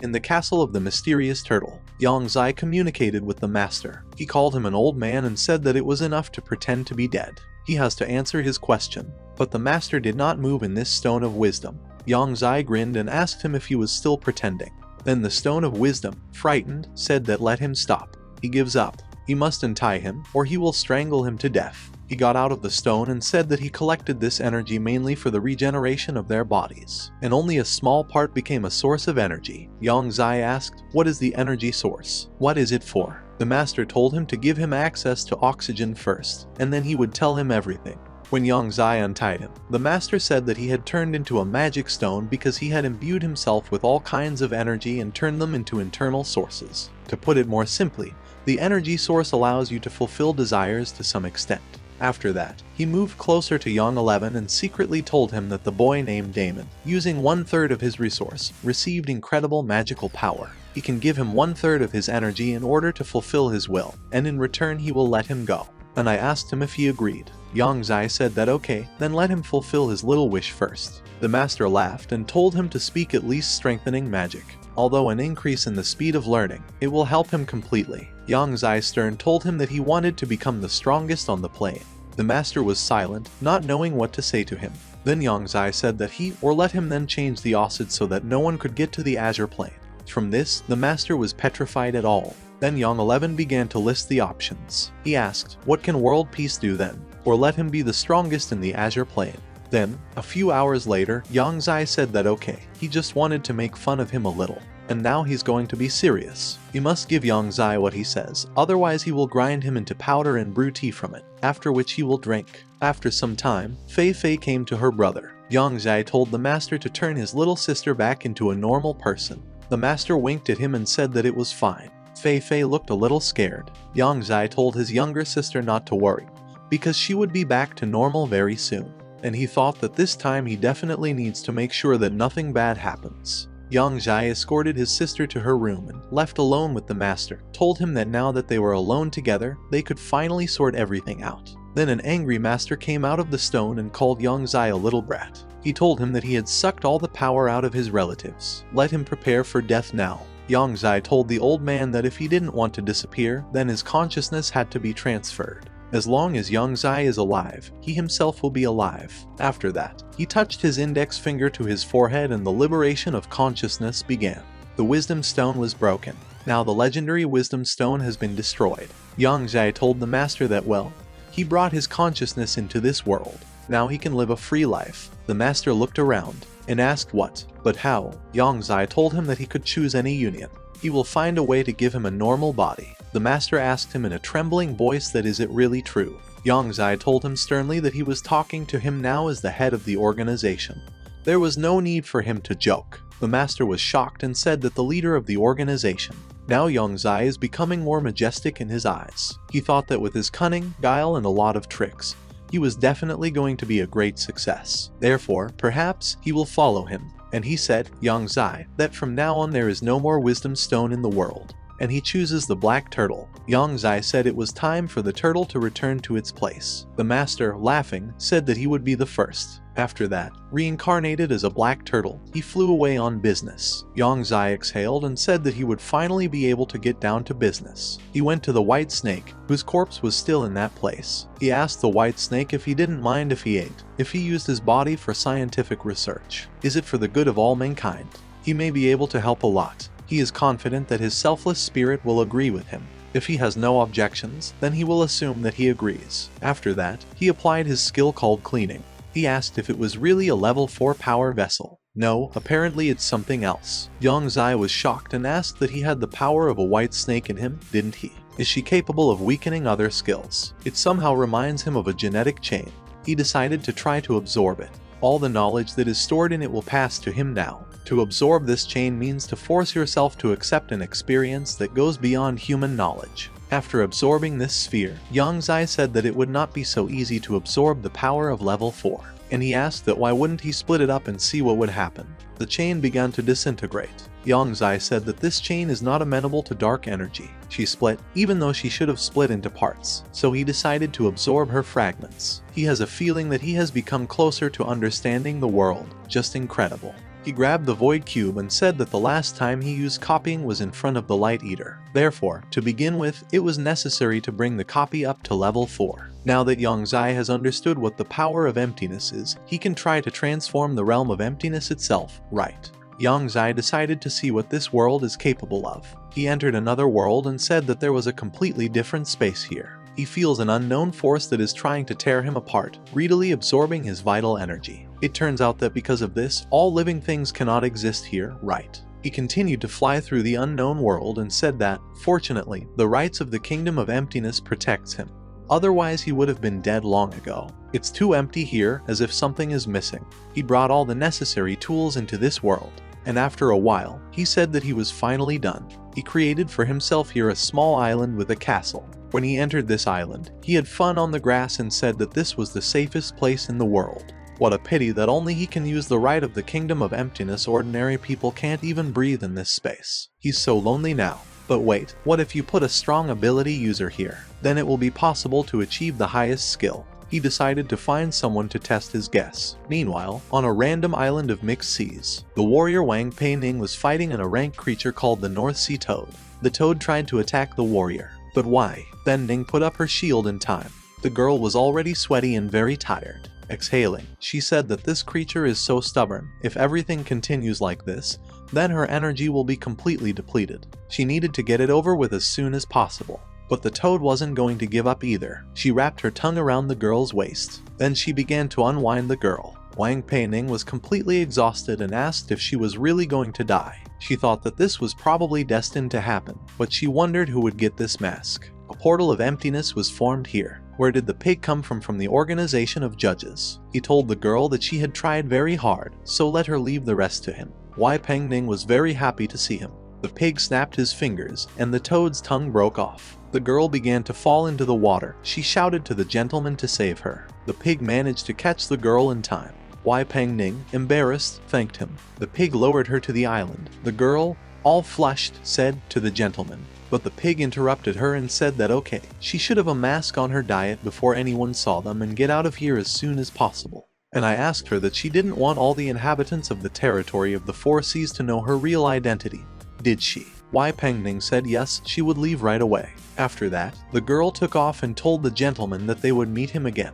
In the castle of the mysterious turtle, Yang Zai communicated with the master. He called him an old man and said that it was enough to pretend to be dead. He has to answer his question. But the master did not move in this stone of wisdom. Yang Zai grinned and asked him if he was still pretending. Then the stone of wisdom, frightened, said that let him stop. He gives up. He must untie him, or he will strangle him to death. He got out of the stone and said that he collected this energy mainly for the regeneration of their bodies, and only a small part became a source of energy. Yang Zai asked, "What is the energy source? What is it for?" The master told him to give him access to oxygen first, and then he would tell him everything. When Yang Zai untied him, the master said that he had turned into a magic stone because he had imbued himself with all kinds of energy and turned them into internal sources. To put it more simply, the energy source allows you to fulfill desires to some extent. After that, he moved closer to Yang 11 and secretly told him that the boy named Damon, using 1/3 of his resource, received incredible magical power. He can give him 1/3 of his energy in order to fulfill his will, and in return he will let him go. And I asked him if he agreed. Yang Zai said that okay, then let him fulfill his little wish first. The master laughed and told him to speak at least strengthening magic. Although an increase in the speed of learning, it will help him completely. Yang Zai Stern told him that he wanted to become the strongest on the plane. The master was silent, not knowing what to say to him. Then Yang Zai said that he or let him then change the Ossid so that no one could get to the Azure plane. From this, the master was petrified at all. Then Yang 11 began to list the options. He asked, what can world peace do then? Or let him be the strongest in the Azure plane. Then, a few hours later, Yang Zai said that okay, he just wanted to make fun of him a little. And now he's going to be serious. You must give Yang Zai what he says, otherwise he will grind him into powder and brew tea from it, after which he will drink. After some time, Fei Fei came to her brother. Yang Zai told the master to turn his little sister back into a normal person. The master winked at him and said that it was fine. Fei Fei looked a little scared. Yang Zai told his younger sister not to worry, because she would be back to normal very soon. And he thought that this time he definitely needs to make sure that nothing bad happens. Yang Zai escorted his sister to her room and, left alone with the master, told him that now that they were alone together, they could finally sort everything out. Then an angry master came out of the stone and called Yang Zai a little brat. He told him that he had sucked all the power out of his relatives. Let him prepare for death now. Yang Zai told the old man that if he didn't want to disappear, then his consciousness had to be transferred. As long as Yang Zai is alive, he himself will be alive. After that, he touched his index finger to his forehead and the liberation of consciousness began. The wisdom stone was broken. Now the legendary wisdom stone has been destroyed. Yang Zai told the master that well, he brought his consciousness into this world. Now he can live a free life. The master looked around and asked what, but how. Yang Zai told him that he could choose any union. He will find a way to give him a normal body. The master asked him in a trembling voice that is it really true. Yang Zai told him sternly that he was talking to him now as the head of the organization. There was no need for him to joke. The master was shocked and said that the leader of the organization. Now Yang Zai is becoming more majestic in his eyes. He thought that with his cunning, guile and a lot of tricks, he was definitely going to be a great success. Therefore, perhaps, he will follow him. And he said, Yang Zai, that from now on there is no more wisdom stone in the world. And he chooses the black turtle. Yang Zai said it was time for the turtle to return to its place. The master, laughing, said that he would be the first. After that, reincarnated as a black turtle, he flew away on business. Yang Zai exhaled and said that he would finally be able to get down to business. He went to the white snake, whose corpse was still in that place. He asked the white snake if he didn't mind if he ate, if he used his body for scientific research. Is it for the good of all mankind? He may be able to help a lot. He is confident that his selfless spirit will agree with him. If he has no objections, then he will assume that he agrees. After that, he applied his skill called cleaning. He asked if it was really a level 4 power vessel. No, apparently it's something else. Yang Zai was shocked and asked that he had the power of a white snake in him, didn't he? Is she capable of weakening other skills? It somehow reminds him of a genetic chain. He decided to try to absorb it. All the knowledge that is stored in it will pass to him now. To absorb this chain means to force yourself to accept an experience that goes beyond human knowledge. After absorbing this sphere, Yang Zai said that it would not be so easy to absorb the power of level 4, and he asked that why wouldn't he split it up and see what would happen. The chain began to disintegrate. Yang Zai said that this chain is not amenable to dark energy. She split, even though she should have split into parts, so he decided to absorb her fragments. He has a feeling that he has become closer to understanding the world. Just incredible. He grabbed the void cube and said that the last time he used copying was in front of the light eater. Therefore, to begin with, it was necessary to bring the copy up to level 4. Now that Yang Zai has understood what the power of emptiness is, he can try to transform the realm of emptiness itself, right? Yang Zai decided to see what this world is capable of. He entered another world and said that there was a completely different space here. He feels an unknown force that is trying to tear him apart, greedily absorbing his vital energy. It turns out that because of this, all living things cannot exist here, right? He continued to fly through the unknown world and said that, fortunately, the rights of the Kingdom of Emptiness protects him. Otherwise he would have been dead long ago. It's too empty here, as if something is missing. He brought all the necessary tools into this world, and after a while, he said that he was finally done. He created for himself here a small island with a castle. When he entered this island, he had fun on the grass and said that this was the safest place in the world. What a pity that only he can use the right of the Kingdom of Emptiness. Ordinary people can't even breathe in this space. He's so lonely now. But wait, what if you put a strong ability user here? Then it will be possible to achieve the highest skill. He decided to find someone to test his guess. Meanwhile, on a random island of mixed seas, the warrior Wang Pei Ning was fighting a rank creature called the North Sea Toad. The toad tried to attack the warrior. But why? Then Ning put up her shield in time. The girl was already sweaty and very tired. Exhaling, she said that this creature is so stubborn. If everything continues like this, then her energy will be completely depleted. She needed to get it over with as soon as possible. But the toad wasn't going to give up either. She wrapped her tongue around the girl's waist. Then she began to unwind the girl. Wang Pei Ning was completely exhausted and asked if she was really going to die. She thought that this was probably destined to happen, but she wondered who would get this mask. A portal of emptiness was formed here. Where did the pig come from? From the organization of judges. He told the girl that she had tried very hard, so let her leave the rest to him. Wai Peng Ning was very happy to see him. The pig snapped his fingers, and the toad's tongue broke off. The girl began to fall into the water. She shouted to the gentleman to save her. The pig managed to catch the girl in time. Wai Peng Ning, embarrassed, thanked him. The pig lowered her to the island. The girl, all flushed, said to the gentleman. But the pig interrupted her and said that okay, she should have a mask on her diet before anyone saw them and get out of here as soon as possible. And I asked her that she didn't want all the inhabitants of the territory of the Four Seas to know her real identity. Did she? Wai Peng Ning said yes, she would leave right away. After that, the girl took off and told the gentleman that they would meet him again.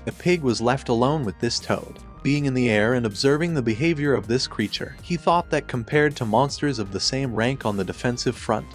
The pig was left alone with this toad. Being in the air and observing the behavior of this creature, he thought that compared to monsters of the same rank on the defensive front,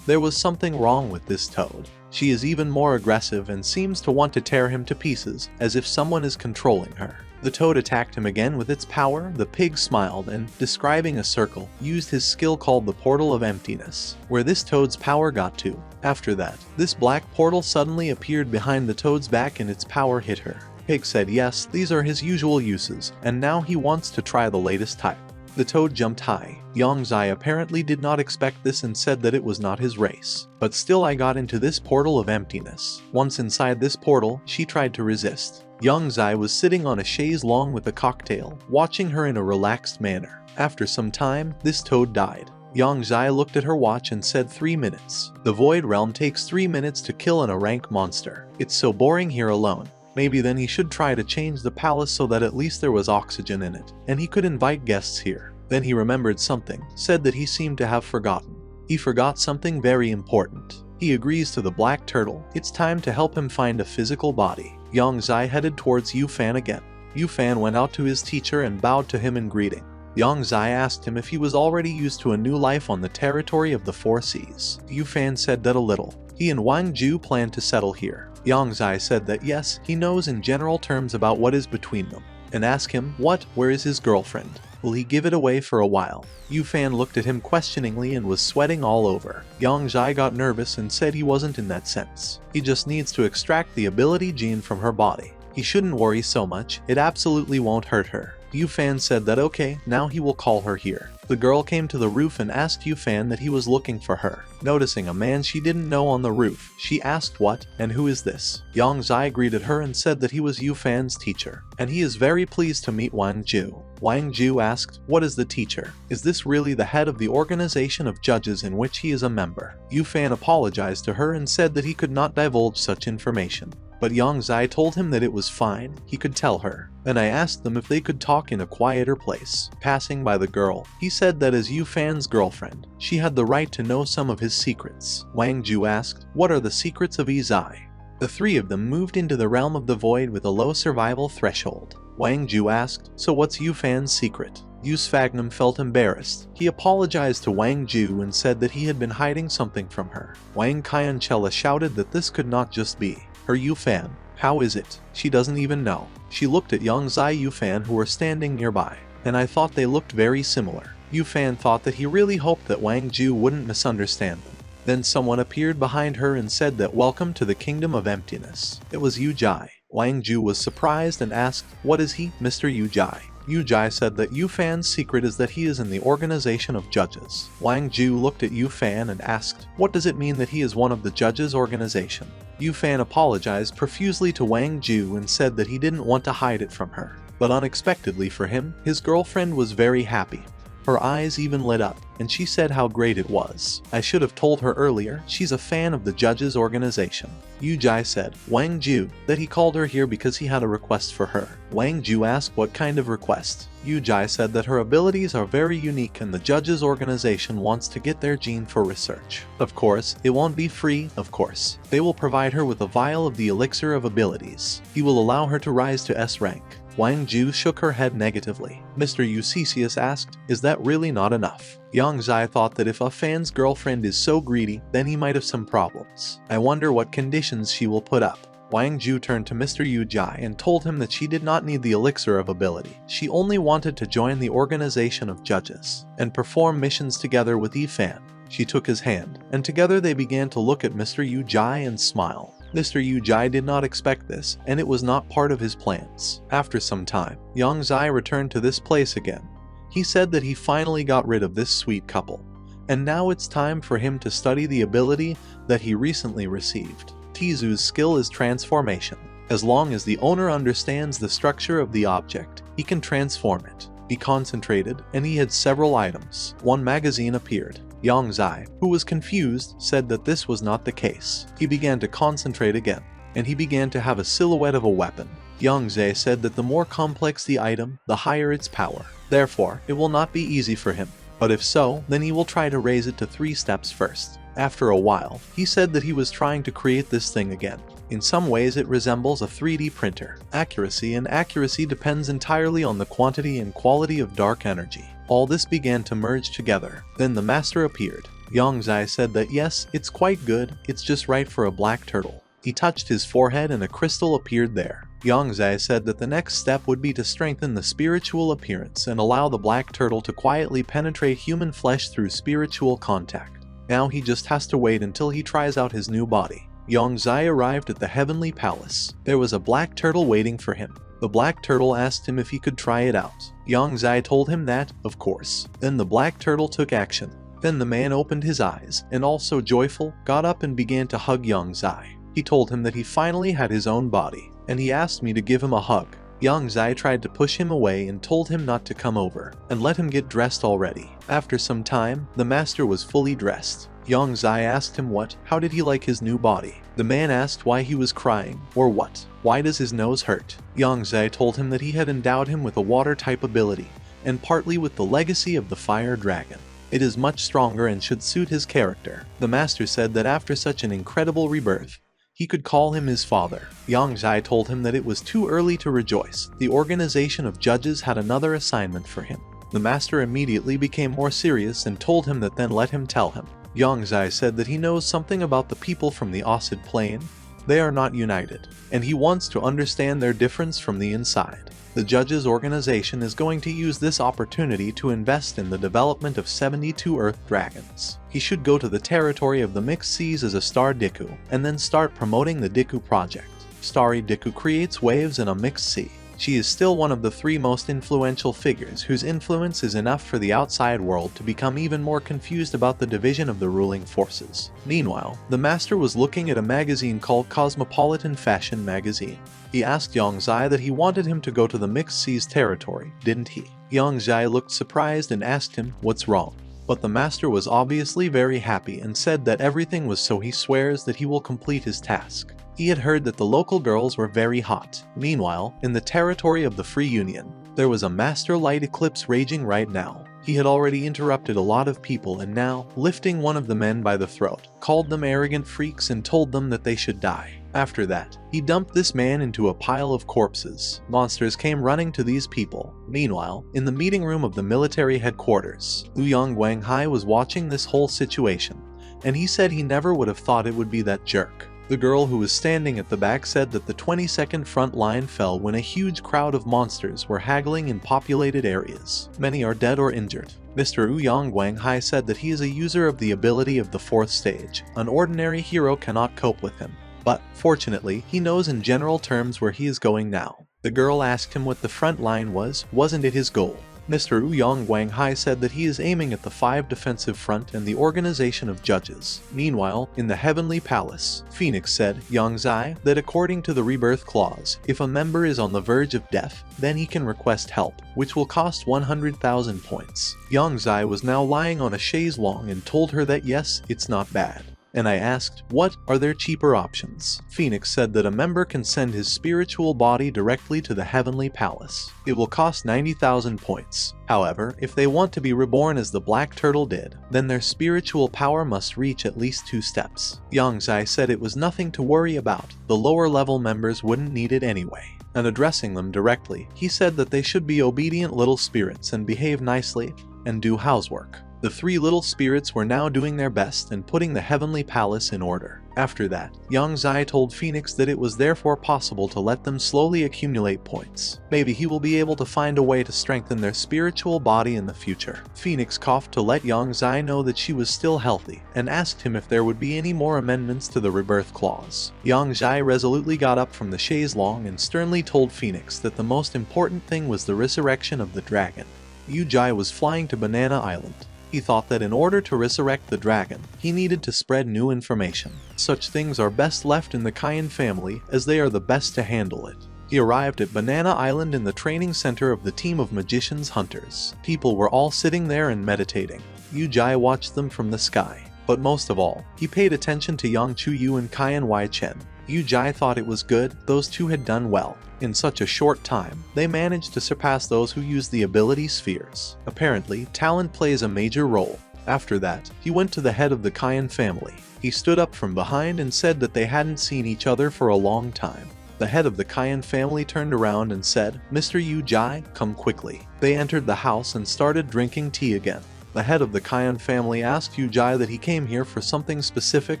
there was something wrong with this toad. She is even more aggressive and seems to want to tear him to pieces, as if someone is controlling her. The toad attacked him again with its power. The pig smiled and, describing a circle, used his skill called the Portal of Emptiness, where this toad's power got to. After that, this black portal suddenly appeared behind the toad's back and its power hit her. Pig said yes, these are his usual uses, and now he wants to try the latest type. The toad jumped high. Yang Zai apparently did not expect this and said that it was not his race. But still I got into this portal of emptiness. Once inside this portal, she tried to resist. Yang Zai was sitting on a chaise longue with a cocktail, watching her in a relaxed manner. After some time, this toad died. Yang Zai looked at her watch and said 3 minutes. The Void Realm takes 3 minutes to kill a rank monster. It's so boring here alone. Maybe then he should try to change the palace so that at least there was oxygen in it, and he could invite guests here. Then he remembered something, said that he seemed to have forgotten. He forgot something very important. He agrees to the black turtle. It's time to help him find a physical body. Yang Zai headed towards Yu Fan again. Yu Fan went out to his teacher and bowed to him in greeting. Yang Zai asked him if he was already used to a new life on the territory of the Four Seas. Yu Fan said that a little. He and Wang Ju planned to settle here. Yang Zai said that yes, he knows in general terms about what is between them, and asked him, where is his girlfriend? Will he give it away for a while? Yu Fan looked at him questioningly and was sweating all over. Yang Zai got nervous and said he wasn't in that sense. He just needs to extract the ability gene from her body. He shouldn't worry so much, it absolutely won't hurt her. Yu Fan said that okay, now he will call her here. The girl came to the roof and asked Yu Fan that he was looking for her. Noticing a man she didn't know on the roof, she asked what, and who is this? Yang Zai greeted her and said that he was Yu Fan's teacher, and he is very pleased to meet Wang Ju. Wang Ju asked, what is the teacher? Is this really the head of the organization of judges in which he is a member? Yu Fan apologized to her and said that he could not divulge such information. but Yang Zai told him that it was fine, he could tell her, and I asked them if they could talk in a quieter place. Passing by the girl, he said that as Yu Fan's girlfriend, she had the right to know some of his secrets. Wang Ju asked, "What are the secrets of Yi Zai?" The three of them moved into the realm of the void with a low survival threshold. Wang Ju asked, "So what's Yu Fan's secret?" Yu Sfagnum felt embarrassed. He apologized to Wang Ju and said that he had been hiding something from her. Wang Qianchella shouted that this could not just be her Yu Fan. How is it? She doesn't even know. She looked at Yang Zai Yu Fan who were standing nearby, and I thought they looked very similar. Yu Fan thought that he really hoped that Wang Ju wouldn't misunderstand them. Then someone appeared behind her and said that welcome to the kingdom of emptiness. It was Yu Jai. Wang Ju was surprised and asked, "What is he, Mr. Yu Jai?" Yu Jai said that Yu Fan's secret is that he is in the organization of judges. Wang Ju looked at Yu Fan and asked, "What does it mean that he is one of the judges' organization?" Yu Fan apologized profusely to Wang Ju and said that he didn't want to hide it from her. But unexpectedly for him, his girlfriend was very happy. Her eyes even lit up, and she said how great it was. "I should have told her earlier, she's a fan of the judges' organization." Yu Jai said, Wang Ju, that he called her here because he had a request for her. Wang Ju asked what kind of request. Yu Jai said that her abilities are very unique and the judges' organization wants to get their gene for research. Of course, it won't be free, of course. They will provide her with a vial of the elixir of abilities. He will allow her to rise to S rank. Wang Ju shook her head negatively. Mr. Eucesius asked, "Is that really not enough?" Yang Zai thought that if a fan's girlfriend is so greedy, then he might have some problems. I wonder what conditions she will put up. Wang Ju turned to Mr. Yu Jai and told him that she did not need the elixir of ability. She only wanted to join the organization of judges and perform missions together with Yi Fan. She took his hand, and together they began to look at Mr. Yu Jai and smile. Mr. Yu Jai did not expect this, and it was not part of his plans. After some time, Yang Zai returned to this place again. He said that he finally got rid of this sweet couple, and now it's time for him to study the ability that he recently received. Tizu's skill is transformation. As long as the owner understands the structure of the object, he can transform it. He concentrated, and he had several items. One magazine appeared. Yang Zai, who was confused, said that this was not the case. He began to concentrate again, and he began to have a silhouette of a weapon. Yang Zai said that the more complex the item, the higher its power. Therefore, it will not be easy for him. But if so, then he will try to raise it to 3 steps first. After a while, he said that he was trying to create this thing again. In some ways it resembles a 3D printer. Accuracy depends entirely on the quantity and quality of dark energy. All this began to merge together. Then the master appeared. Yang Zai said that yes, it's quite good, it's just right for a black turtle. He touched his forehead and a crystal appeared there. Yang Zai said that the next step would be to strengthen the spiritual appearance and allow the black turtle to quietly penetrate human flesh through spiritual contact. Now he just has to wait until he tries out his new body. Yang Zai arrived at the heavenly palace. There was a black turtle waiting for him. The black turtle asked him if he could try it out. Yang Zai told him that, of course. Then the black turtle took action. Then the man opened his eyes, and also joyful, got up and began to hug Yang Zai. He told him that he finally had his own body, and he asked me to give him a hug. Yang Zai tried to push him away and told him not to come over, and let him get dressed already. After some time, the master was fully dressed. Yang Zai asked him how did he like his new body. The man asked why he was crying, or what. Why does his nose hurt? Yang Zai told him that he had endowed him with a water-type ability, and partly with the legacy of the fire dragon. It is much stronger and should suit his character. The master said that after such an incredible rebirth, he could call him his father. Yang Zai told him that it was too early to rejoice. The organization of judges had another assignment for him. The master immediately became more serious and told him that then let him tell him. Yang Zai said that he knows something about the people from the Osid Plain. They are not united, and he wants to understand their difference from the inside. The judges' organization is going to use this opportunity to invest in the development of 72 Earth Dragons. He should go to the territory of the Mixed Seas as a Star Diku, and then start promoting the Diku project. Starry Diku creates waves in a mixed sea. She is still one of the 3 most influential figures whose influence is enough for the outside world to become even more confused about the division of the ruling forces. Meanwhile, the master was looking at a magazine called Cosmopolitan Fashion Magazine. He asked Yang Zai that he wanted him to go to the Mixed Seas territory, didn't he? Yang Zai looked surprised and asked him what's wrong. But the master was obviously very happy and said that everything was so he swears that he will complete his task. He had heard that the local girls were very hot. Meanwhile, in the territory of the Free Union, there was a master light eclipse raging right now. He had already interrupted a lot of people and now, lifting one of the men by the throat, called them arrogant freaks and told them that they should die. After that, he dumped this man into a pile of corpses. Monsters came running to these people. Meanwhile, in the meeting room of the military headquarters, Ouyang Guanghai was watching this whole situation, and he said he never would have thought it would be that jerk. The girl who was standing at the back said that the 22nd front line fell when a huge crowd of monsters were haggling in populated areas. Many are dead or injured. Mr. Ouyang Guanghai said that he is a user of the ability of the 4th stage. An ordinary hero cannot cope with him. But, fortunately, he knows in general terms where he is going now. The girl asked him what the front line was, wasn't it his goal? Mr. Ouyang Guanghai said that he is aiming at the 5 defensive front and the organization of judges. Meanwhile, in the Heavenly Palace, Phoenix said, Yang Zai, that according to the rebirth clause, if a member is on the verge of death, then he can request help, which will cost 100,000 points. Yang Zai was now lying on a chaise longue and told her that yes, it's not bad. And I asked, what are there cheaper options? Phoenix said that a member can send his spiritual body directly to the Heavenly Palace. It will cost 90,000 points. However, if they want to be reborn as the Black Turtle did, then their spiritual power must reach at least 2 steps. Yang Zai said it was nothing to worry about, the lower level members wouldn't need it anyway. And addressing them directly, he said that they should be obedient little spirits and behave nicely, and do housework. The 3 little spirits were now doing their best and putting the Heavenly Palace in order. After that, Yang Zai told Phoenix that it was therefore possible to let them slowly accumulate points. Maybe he will be able to find a way to strengthen their spiritual body in the future. Phoenix coughed to let Yang Zai know that she was still healthy, and asked him if there would be any more amendments to the rebirth clause. Yang Zai resolutely got up from the chaise longue and sternly told Phoenix that the most important thing was the resurrection of the dragon. Yu Jai was flying to Banana Island. He thought that in order to resurrect the dragon, he needed to spread new information. Such things are best left in the Cayenne family, as they are the best to handle it. He arrived at Banana Island in the training center of the team of magicians hunters. People were all sitting there and meditating. Yu Jai watched them from the sky. But most of all, he paid attention to Yang Chuyu and Cayenne Wai Chen. Yu Jai thought it was good, those two had done well. In such a short time, they managed to surpass those who use the ability spheres. Apparently, talent plays a major role. After that, he went to the head of the Cayenne family. He stood up from behind and said that they hadn't seen each other for a long time. The head of the Cayenne family turned around and said, Mr. Yu Jai, come quickly. They entered the house and started drinking tea again. The head of the Cayenne family asked Yu Jai that he came here for something specific,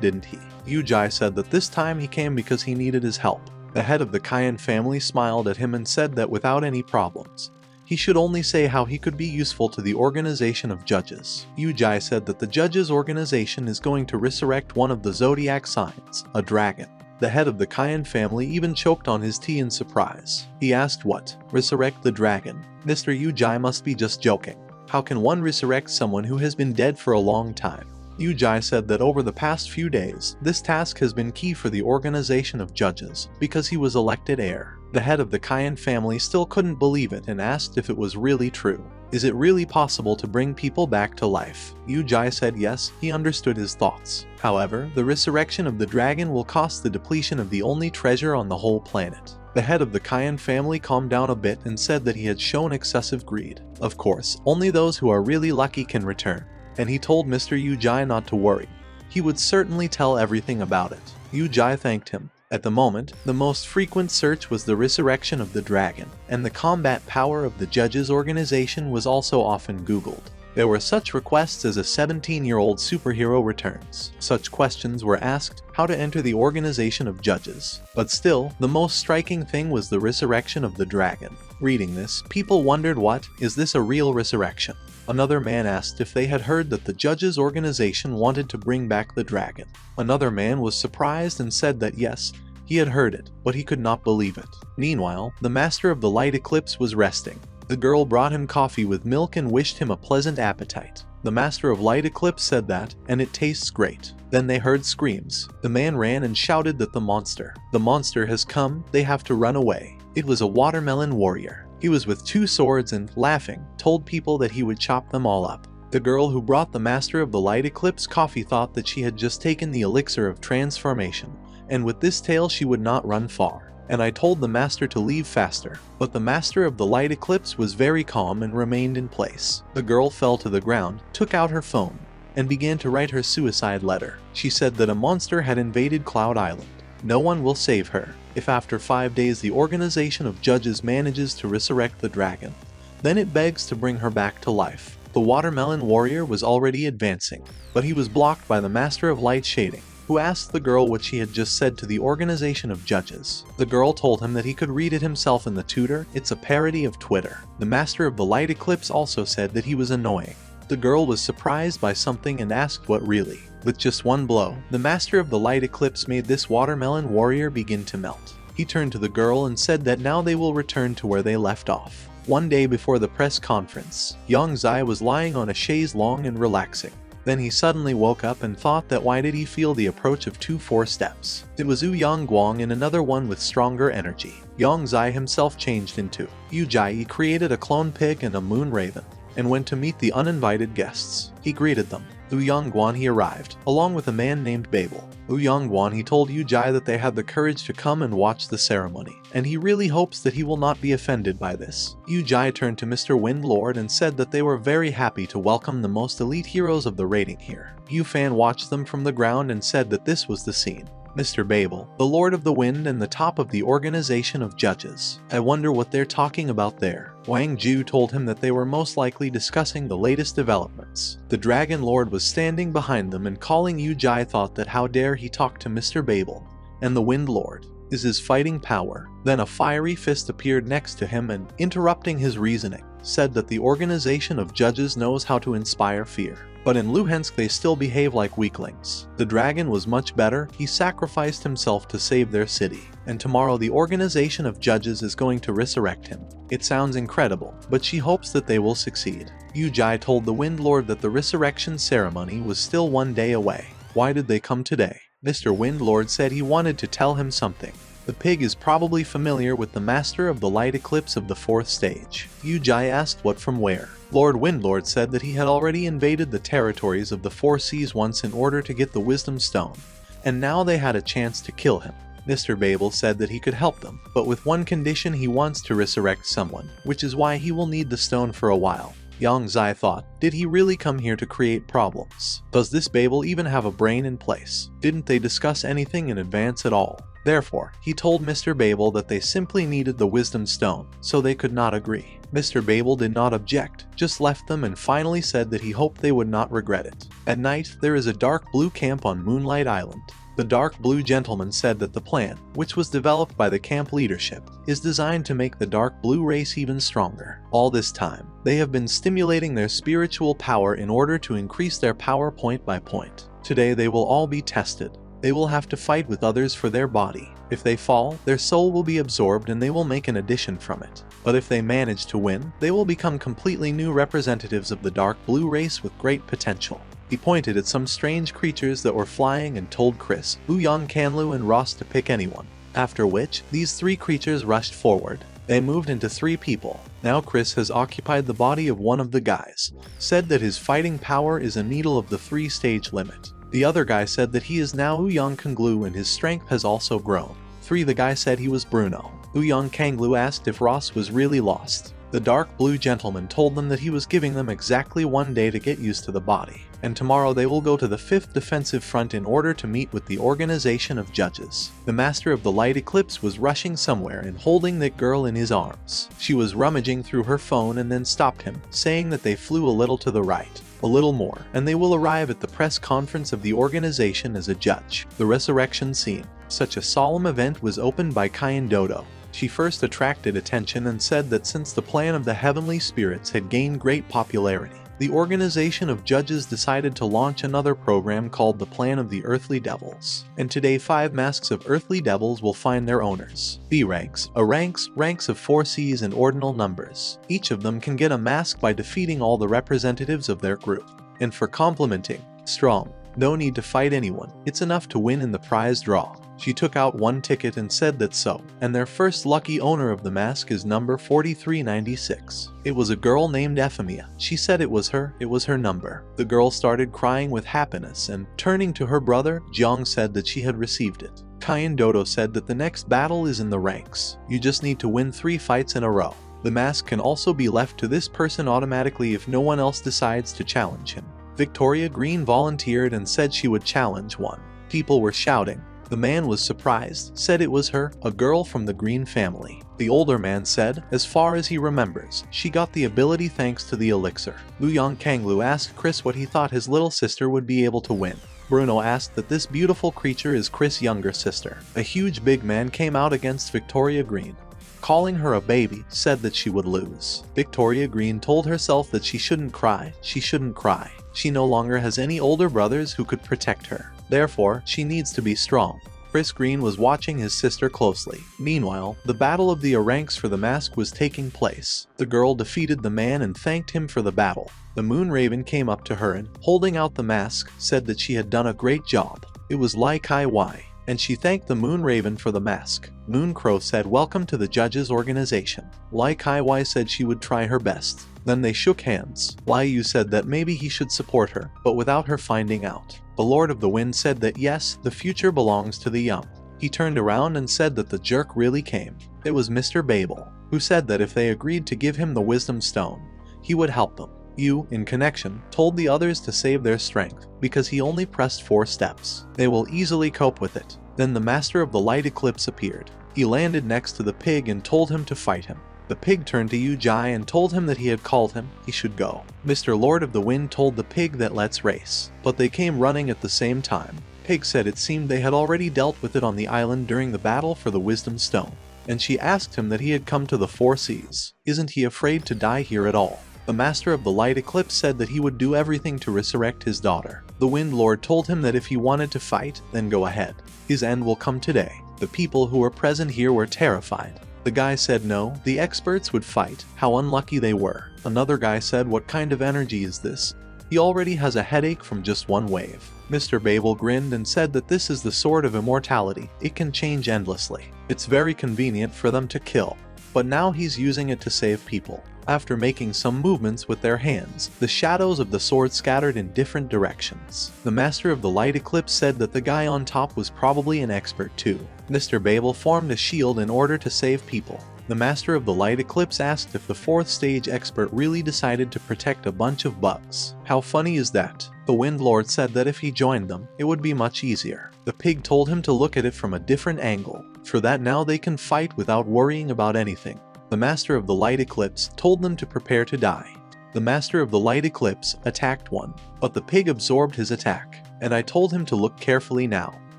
didn't he? Yu Jai said that this time he came because he needed his help. The head of the Cayenne family smiled at him and said that without any problems, he should only say how he could be useful to the organization of judges. Yu Jai said that the judges' organization is going to resurrect one of the zodiac signs, a dragon. The head of the Cayenne family even choked on his tea in surprise. He asked what? Resurrect the dragon? Mr. Yu Jai must be just joking. How can one resurrect someone who has been dead for a long time? Yu Jai said that over the past few days, this task has been key for the organization of judges, because he was elected heir. The head of the Cayenne family still couldn't believe it and asked if it was really true. Is it really possible to bring people back to life? Yu Jai said yes, he understood his thoughts. However, the resurrection of the dragon will cost the depletion of the only treasure on the whole planet. The head of the Cayenne family calmed down a bit and said that he had shown excessive greed. Of course, only those who are really lucky can return. And he told Mr. Yu Jai not to worry. He would certainly tell everything about it. Yu Jai thanked him. At the moment, the most frequent search was the resurrection of the dragon, and the combat power of the judges' organization was also often Googled. There were such requests as a 17-year-old superhero returns. Such questions were asked, how to enter the organization of judges. But still, the most striking thing was the resurrection of the dragon. Reading this, people wondered is this a real resurrection? Another man asked if they had heard that the judges' organization wanted to bring back the dragon. Another man was surprised and said that yes, he had heard it, but he could not believe it. Meanwhile, the master of the light eclipse was resting. The girl brought him coffee with milk and wished him a pleasant appetite. The master of light eclipse said that, and it tastes great. Then they heard screams. The man ran and shouted that the monster has come, they have to run away. It was a watermelon warrior. He was with 2 swords and, laughing, told people that he would chop them all up. The girl who brought the master of the light eclipse coffee thought that she had just taken the elixir of transformation, and with this tail she would not run far. And I told the master to leave faster, but the master of the light eclipse was very calm and remained in place. The girl fell to the ground, took out her phone, and began to write her suicide letter. She said that a monster had invaded Cloud Island. No one will save her. If after 5 days the organization of judges manages to resurrect the dragon, then it begs to bring her back to life. The watermelon warrior was already advancing, but he was blocked by the master of light shading, who asked the girl what she had just said to the organization of judges. The girl told him that he could read it himself in the tutor. It's a parody of Twitter. The master of the light eclipse also said that he was annoying. The girl was surprised by something and asked what really. With just one blow, the master of the light eclipse made this watermelon warrior begin to melt. He turned to the girl and said that now they will return to where they left off. One day before the press conference, Yang Zai was lying on a chaise longue and relaxing. Then he suddenly woke up and thought that why did he feel the approach of 2 4-steps? It was Yu Yang Guang and another one with stronger energy. Yang Zai himself changed into Yu Jai, created a clone pig and a moon raven, and went to meet the uninvited guests. He greeted them. Yu Yang Guan he arrived, along with a man named Babel. Yu Yang Guan he told Yu Jai that they had the courage to come and watch the ceremony, and he really hopes that he will not be offended by this. Yu Jai turned to Mr. Windlord and said that they were very happy to welcome the most elite heroes of the rating here. Yu Fan watched them from the ground and said that this was the scene. Mr. Babel, the Lord of the Wind and the top of the organization of judges. I wonder what they're talking about there. Wang Ju told him that they were most likely discussing the latest developments. The Dragon Lord was standing behind them and calling Yu Jai thought that how dare he talk to Mr. Babel, and the Wind Lord is his fighting power. Then a fiery fist appeared next to him and, interrupting his reasoning, said that the organization of judges knows how to inspire fear. But in Luhansk they still behave like weaklings. The dragon was much better. He sacrificed himself to save their city. And tomorrow the organization of judges is going to resurrect him. It sounds incredible, but she hopes that they will succeed. Yu Jai told the Wind Lord that the resurrection ceremony was still 1 day away. Why did they come today? Mr. Wind Lord said he wanted to tell him something. The pig is probably familiar with the master of the light eclipse of the 4th stage. Yu Jai asked what from where. Lord Windlord said that he had already invaded the territories of the 4 seas once in order to get the wisdom stone, and now they had a chance to kill him. Mr. Babel said that he could help them, but with one condition: he wants to resurrect someone, which is why he will need the stone for a while. Yang Zai thought, did he really come here to create problems? Does this Babel even have a brain in place? Didn't they discuss anything in advance at all? Therefore, he told Mr. Babel that they simply needed the wisdom stone, so they could not agree. Mr. Babel did not object, just left them and finally said that he hoped they would not regret it. At night, there is a dark blue camp on Moonlight Island. The dark blue gentleman said that the plan, which was developed by the camp leadership, is designed to make the dark blue race even stronger. All this time, they have been stimulating their spiritual power in order to increase their power point by point. Today they will all be tested. They will have to fight with others for their body. If they fall, their soul will be absorbed and they will make an addition from it. But if they manage to win, they will become completely new representatives of the dark blue race with great potential. He pointed at some strange creatures that were flying and told Chris, Luyan, Kanlu, and Ross to pick anyone. After which, these 3 creatures rushed forward. They moved into 3 people. Now Chris has occupied the body of one of the guys, said that his fighting power is a needle of the 3-stage limit. The other guy said that he is now Uyang Kanglu and his strength has also grown. 3. The guy said he was Bruno. Uyang Kanglu asked if Ross was really lost. The dark blue gentleman told them that he was giving them exactly 1 day to get used to the body, and tomorrow they will go to the 5th defensive front in order to meet with the organization of judges. The master of the light eclipse was rushing somewhere and holding that girl in his arms. She was rummaging through her phone and then stopped him, saying that they flew a little to the right. A little more, and they will arrive at the press conference of the organization as a judge. The resurrection scene. Such a solemn event was opened by Kayan Dodo. She first attracted attention and said that since the plan of the heavenly spirits had gained great popularity, the organization of judges decided to launch another program called the Plan of the Earthly Devils. And today 5 masks of earthly devils will find their owners. B ranks, A ranks of 4 Cs and ordinal numbers. Each of them can get a mask by defeating all the representatives of their group. And for complimenting, strong, no need to fight anyone, it's enough to win in the prize draw. She took out 1 ticket and said that so, and their first lucky owner of the mask is number 4396. It was a girl named Ephemia. She said it was her number. The girl started crying with happiness and, turning to her brother, Jiang said that she had received it. Kai and Dodo said that the next battle is in the ranks. You just need to win 3 fights in a row. The mask can also be left to this person automatically if no one else decides to challenge him. Victoria Green volunteered and said she would challenge one. People were shouting. The man was surprised, said it was her, a girl from the Green family. The older man said, as far as he remembers, she got the ability thanks to the elixir. Luyang Kanglu asked Chris what he thought his little sister would be able to win. Bruno asked that this beautiful creature is Chris' younger sister. A huge big man came out against Victoria Green. Calling her a baby, said that she would lose. Victoria Green told herself that she shouldn't cry. She no longer has any older brothers who could protect her. Therefore, she needs to be strong. Chris Green was watching his sister closely. Meanwhile, the battle of the ranks for the mask was taking place. The girl defeated the man and thanked him for the battle. The Moon Raven came up to her and, holding out the mask, said that she had done a great job. It was Lai Kai Wai, and she thanked the Moon Raven for the mask. Moon Crow said welcome to the judges' organization. Lai Kai Wai said she would try her best. Then they shook hands. Lai Yu said that maybe he should support her, but without her finding out. The Lord of the Wind said that yes, the future belongs to the young. He turned around and said that the jerk really came. It was Mr. Babel, who said that if they agreed to give him the Wisdom Stone, he would help them. Yu, in connection, told the others to save their strength, because he only pressed 4 steps. They will easily cope with it. Then the Master of the Light Eclipse appeared. He landed next to the pig and told him to fight him. The pig turned to Yu Jai and told him that he had called him, he should go. Mr. Lord of the Wind told the pig that let's race, but they came running at the same time. Pig said it seemed they had already dealt with it on the island during the battle for the Wisdom Stone, and she asked him that he had come to the 4 seas. Isn't he afraid to die here at all? The Master of the Light Eclipse said that he would do everything to resurrect his daughter. The Wind Lord told him that if he wanted to fight, then go ahead. His end will come today. The people who were present here were terrified. The guy said no, the experts would fight, how unlucky they were. Another guy said what kind of energy is this? He already has a headache from just 1 wave. Mr. Babel grinned and said that this is the sword of immortality, it can change endlessly. It's very convenient for them to kill. But now he's using it to save people. After making some movements with their hands, the shadows of the sword scattered in different directions. The Master of the Light Eclipse said that the guy on top was probably an expert too. Mr. Babel formed a shield in order to save people. The Master of the Light Eclipse asked if the 4th stage expert really decided to protect a bunch of bugs. How funny is that? The Wind Lord said that if he joined them, it would be much easier. The pig told him to look at it from a different angle. For that now they can fight without worrying about anything. The Master of the Light Eclipse told them to prepare to die. The Master of the Light Eclipse attacked one, but the pig absorbed his attack, and I told him to look carefully now.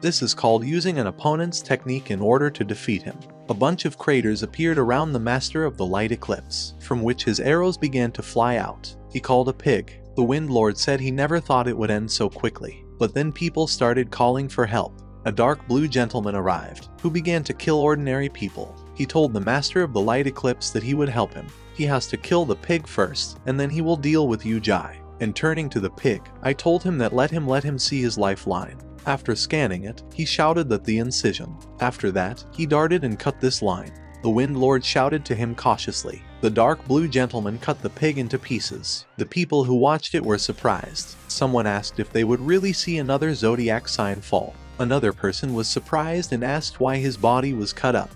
This is called using an opponent's technique in order to defeat him. A bunch of craters appeared around the Master of the Light Eclipse, from which his arrows began to fly out. He called a pig. The Wind Lord said he never thought it would end so quickly, but then people started calling for help. A dark blue gentleman arrived, who began to kill ordinary people. He told the Master of the Light Eclipse that he would help him. He has to kill the pig first, and then he will deal with Yu Jai. And turning to the pig, I told him that let him see his lifeline. After scanning it, he shouted that the incision. After that, he darted and cut this line. The Wind Lord shouted to him cautiously. The dark blue gentleman cut the pig into pieces. The people who watched it were surprised. Someone asked if they would really see another zodiac sign fall. Another person was surprised and asked why his body was cut up.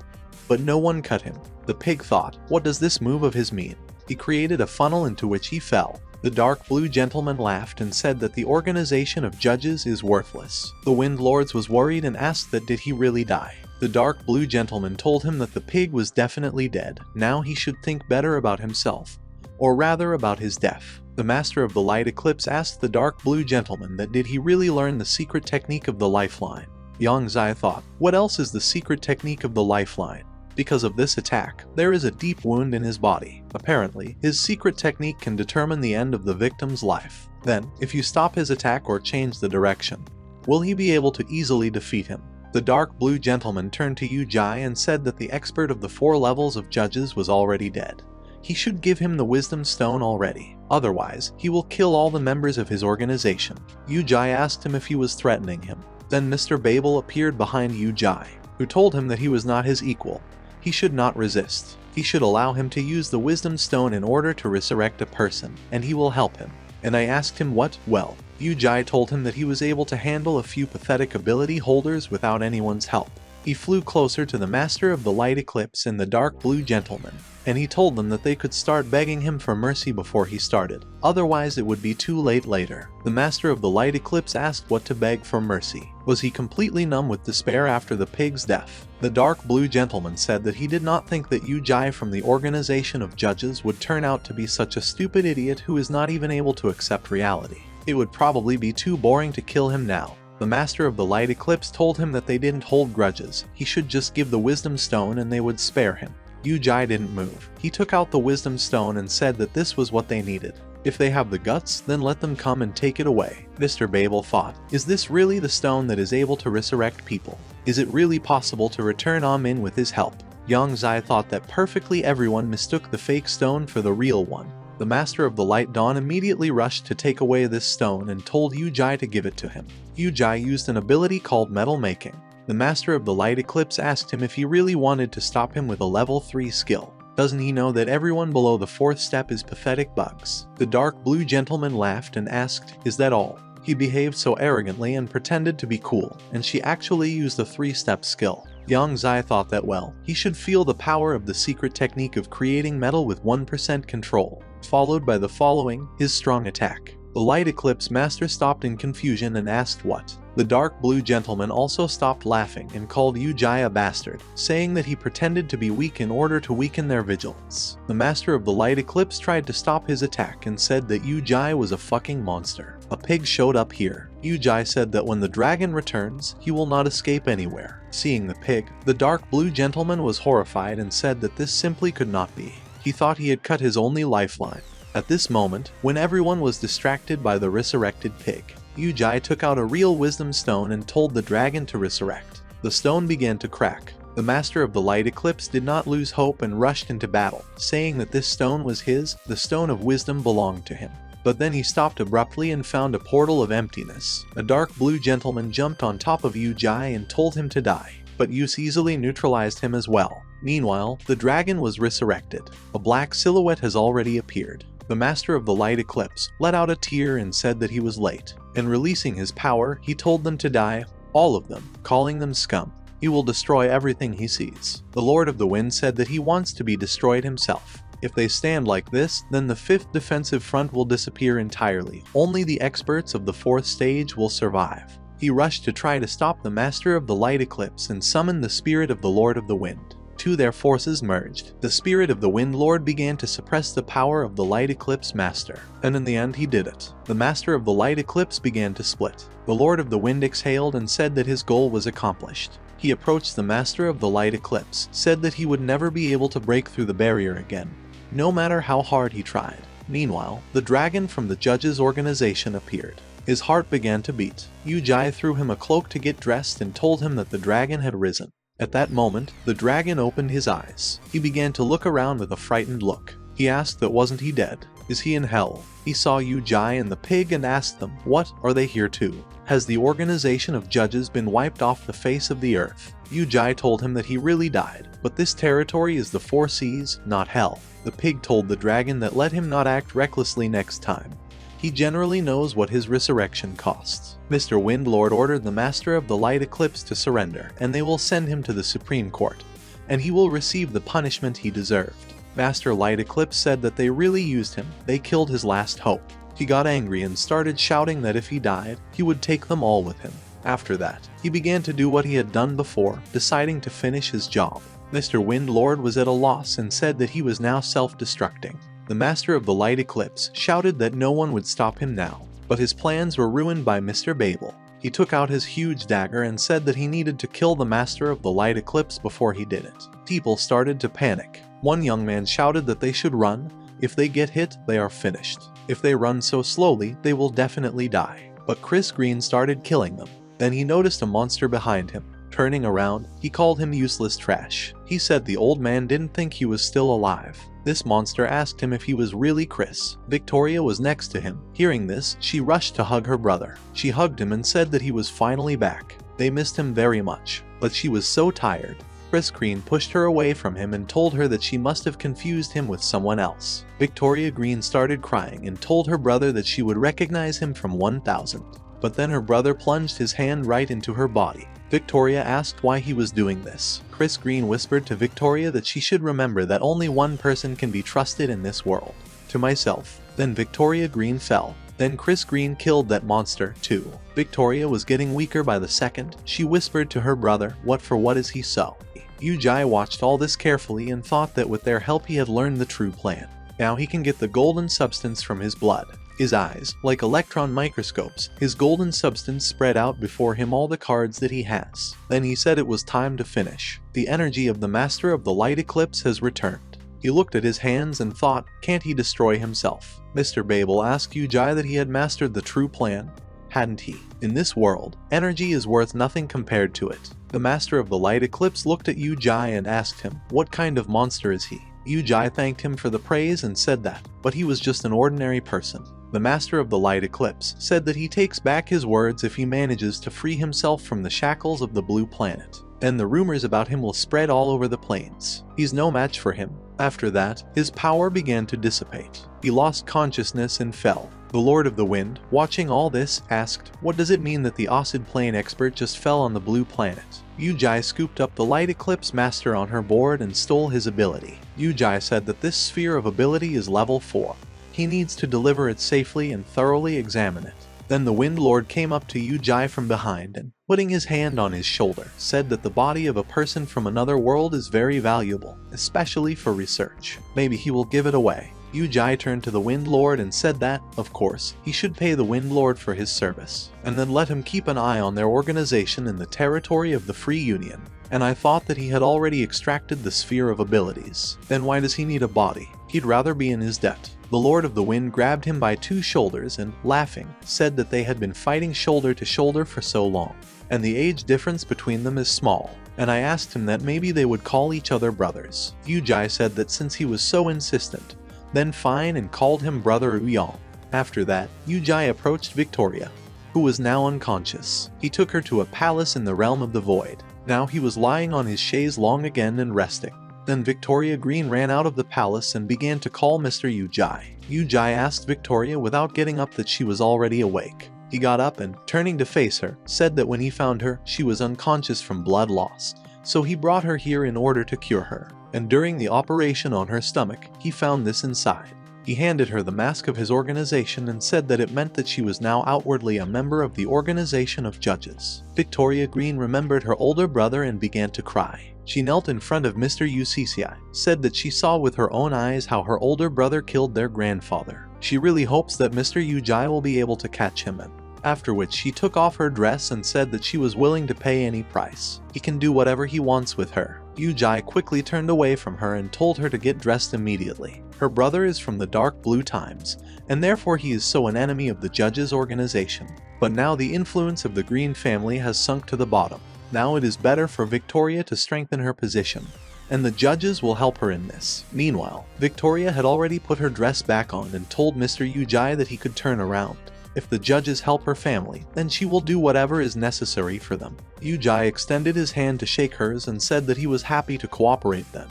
But no one cut him. The pig thought, what does this move of his mean? He created a funnel into which he fell. The dark blue gentleman laughed and said that the organization of judges is worthless. The Wind Lords was worried and asked that did he really die. The dark blue gentleman told him that the pig was definitely dead. Now he should think better about himself, or rather about his death. The Master of the Light Eclipse asked the dark blue gentleman that did he really learn the secret technique of the lifeline. Yang Zai thought, what else is the secret technique of the lifeline? Because of this attack, there is a deep wound in his body. Apparently, his secret technique can determine the end of the victim's life. Then, if you stop his attack or change the direction, will he be able to easily defeat him? The dark blue gentleman turned to Yu Jai and said that the expert of the 4 levels of judges was already dead. He should give him the wisdom stone already. Otherwise, he will kill all the members of his organization. Yu Jai asked him if he was threatening him. Then Mr. Babel appeared behind Yu Jai, who told him that he was not his equal. He should not resist. He should allow him to use the wisdom stone in order to resurrect a person, and he will help him. And I asked him what? Well, Yu Jai told him that he was able to handle a few pathetic ability holders without anyone's help. He flew closer to the Master of the Light Eclipse and the Dark Blue Gentleman, and he told them that they could start begging him for mercy before he started, otherwise it would be too late later. The Master of the Light Eclipse asked what to beg for mercy. Was he completely numb with despair after the pig's death? The Dark Blue Gentleman said that he did not think that Yu-Jai from the organization of judges would turn out to be such a stupid idiot who is not even able to accept reality. It would probably be too boring to kill him now. The Master of the Light Eclipse told him that they didn't hold grudges, he should just give the Wisdom Stone and they would spare him. Yu-Jai didn't move. He took out the Wisdom Stone and said that this was what they needed. If they have the guts, then let them come and take it away. Mr. Babel thought, is this really the stone that is able to resurrect people? Is it really possible to return Amin with his help? Yang Zai thought that perfectly everyone mistook the fake stone for the real one. The Master of the Light Dawn immediately rushed to take away this stone and told Yu-Jai to give it to him. Yu-Jai used an ability called metal making. The Master of the Light Eclipse asked him if he really wanted to stop him with a level 3 skill. Doesn't he know that everyone below the 4th step is pathetic bugs? The Dark Blue Gentleman laughed and asked, is that all? He behaved so arrogantly and pretended to be cool, and she actually used the 3-step skill. Yang Zai thought that he should feel the power of the secret technique of creating metal with 1% control, followed by the following, his strong attack. The Light Eclipse Master stopped in confusion and asked what? The Dark Blue Gentleman also stopped laughing and called Yu-Jai a bastard, saying that he pretended to be weak in order to weaken their vigilance. The Master of the Light Eclipse tried to stop his attack and said that Yu-Jai was a fucking monster. A pig showed up here. Yu-Jai said that when the dragon returns, he will not escape anywhere. Seeing the pig, the Dark Blue Gentleman was horrified and said that this simply could not be. He thought he had cut his only lifeline. At this moment, when everyone was distracted by the resurrected pig, Yu-Jai took out a real wisdom stone and told the dragon to resurrect. The stone began to crack. The Master of the Light Eclipse did not lose hope and rushed into battle, saying that this stone was his, the stone of wisdom belonged to him. But then he stopped abruptly and found a portal of emptiness. A Dark Blue Gentleman jumped on top of Yu-Jai and told him to die, but Yus easily neutralized him as well. Meanwhile, the dragon was resurrected. A black silhouette has already appeared. The Master of the Light Eclipse let out a tear and said that he was late, and releasing his power, he told them to die, all of them, calling them scum. He will destroy everything he sees. The Lord of the Wind said that he wants to be destroyed himself. If they stand like this, then the 5th defensive front will disappear entirely. Only the experts of the 4th stage will survive. He rushed to try to stop the Master of the Light Eclipse and summon the spirit of the Lord of the Wind. Their forces merged. The spirit of the Wind Lord began to suppress the power of the Light Eclipse Master, and in the end he did it. The Master of the Light Eclipse began to split. The Lord of the Wind exhaled and said that his goal was accomplished. He approached the Master of the Light Eclipse, said that he would never be able to break through the barrier again, no matter how hard he tried. Meanwhile, the dragon from the judges' organization appeared. His heart began to beat. Yu-Jai threw him a cloak to get dressed and told him that the dragon had risen. At that moment, the dragon opened his eyes. He began to look around with a frightened look. He asked that wasn't he dead? Is he in hell? He saw Yu-Jai and the pig and asked them, what, are they here too? Has the organization of judges been wiped off the face of the earth? Yu-Jai told him that he really died, but this territory is the 4 seas, not hell. The pig told the dragon that let him not act recklessly next time. He generally knows what his resurrection costs. Mr. Windlord ordered the Master of the Light Eclipse to surrender, and they will send him to the Supreme Court, and he will receive the punishment he deserved. Master Light Eclipse said that they really used him, they killed his last hope. He got angry and started shouting that if he died, he would take them all with him. After that, he began to do what he had done before, deciding to finish his job. Mr. Windlord was at a loss and said that he was now self-destructing. The Master of the Light Eclipse shouted that no one would stop him now, but his plans were ruined by Mr. Babel. He took out his huge dagger and said that he needed to kill the Master of the Light Eclipse before he did it. People started to panic. One young man shouted that they should run. If they get hit, they are finished. If they run so slowly, they will definitely die. But Chris Green started killing them. Then he noticed a monster behind him. Turning around, he called him useless trash. He said the old man didn't think he was still alive. This monster asked him if he was really Chris. Victoria was next to him. Hearing this, she rushed to hug her brother. She hugged him and said that he was finally back. They missed him very much, but she was so tired. Chris Green pushed her away from him and told her that she must have confused him with someone else. Victoria Green started crying and told her brother that she would recognize him from 1000. But then her brother plunged his hand right into her body. Victoria asked why he was doing this. Chris Green whispered to Victoria that she should remember that only one person can be trusted in this world. To myself. Then Victoria Green fell. Then Chris Green killed that monster, too. Victoria was getting weaker by the second. She whispered to her brother, "What for what is he so?" Yu-Jai watched all this carefully and thought that with their help he had learned the true plan. Now he can get the golden substance from his blood. His eyes, like electron microscopes, his golden substance spread out before him all the cards that he has. Then he said it was time to finish. The energy of the Master of the Light Eclipse has returned. He looked at his hands and thought, can't he destroy himself? Mr. Babel asked Yu-Jai that he had mastered the true plan. Hadn't he? In this world, energy is worth nothing compared to it. The Master of the Light Eclipse looked at Yu-Jai and asked him, what kind of monster is he? Yu-Jai thanked him for the praise and said that, but he was just an ordinary person. The Master of the Light Eclipse said that he takes back his words if he manages to free himself from the shackles of the blue planet. Then the rumors about him will spread all over the plains. He's no match for him. After that, his power began to dissipate. He lost consciousness and fell. The Lord of the Wind, watching all this, asked, what does it mean that the Osid Plane expert just fell on the blue planet? Yu-Jai scooped up the Light Eclipse Master on her board and stole his ability. Yu-Jai said that this sphere of ability is level 4. He needs to deliver it safely and thoroughly examine it. Then the Wind Lord came up to Yu-Jai from behind and, putting his hand on his shoulder, said that the body of a person from another world is very valuable, especially for research. Maybe he will give it away. Yu-Jai turned to the Wind Lord and said that, of course, he should pay the Wind Lord for his service, and then let him keep an eye on their organization in the territory of the Free Union. And I thought that he had already extracted the sphere of abilities. Then why does he need a body? He'd rather be in his debt. The Lord of the Wind grabbed him by 2 shoulders and, laughing, said that they had been fighting shoulder to shoulder for so long, and the age difference between them is small. And I asked him that maybe they would call each other brothers. Yu-Jai said that since he was so insistent, then fine, and called him Brother Uyong. After that, Yu-Jai approached Victoria, who was now unconscious. He took her to a palace in the realm of the void. Now he was lying on his chaise long again and resting. Then Victoria Green ran out of the palace and began to call Mr. Yu-Jai. Yu-Jai asked Victoria without getting up that she was already awake. He got up and, turning to face her, said that when he found her, she was unconscious from blood loss. So he brought her here in order to cure her. And during the operation on her stomach, he found this inside. He handed her the mask of his organization and said that it meant that she was now outwardly a member of the organization of judges. Victoria Green remembered her older brother and began to cry. She knelt in front of Mr. UCCI, said that she saw with her own eyes how her older brother killed their grandfather. She really hopes that Mr. Yu-Jai will be able to catch him, and after which she took off her dress and said that she was willing to pay any price. He can do whatever he wants with her. Yu-Jai quickly turned away from her and told her to get dressed immediately. Her brother is from the dark blue times, and therefore he is so an enemy of the judges' organization. But now the influence of the Green family has sunk to the bottom. Now it is better for Victoria to strengthen her position, and the judges will help her in this. Meanwhile, Victoria had already put her dress back on and told Mr. Yu-Jai that he could turn around. If the judges help her family, then she will do whatever is necessary for them. Yu-Jai extended his hand to shake hers and said that he was happy to cooperate then.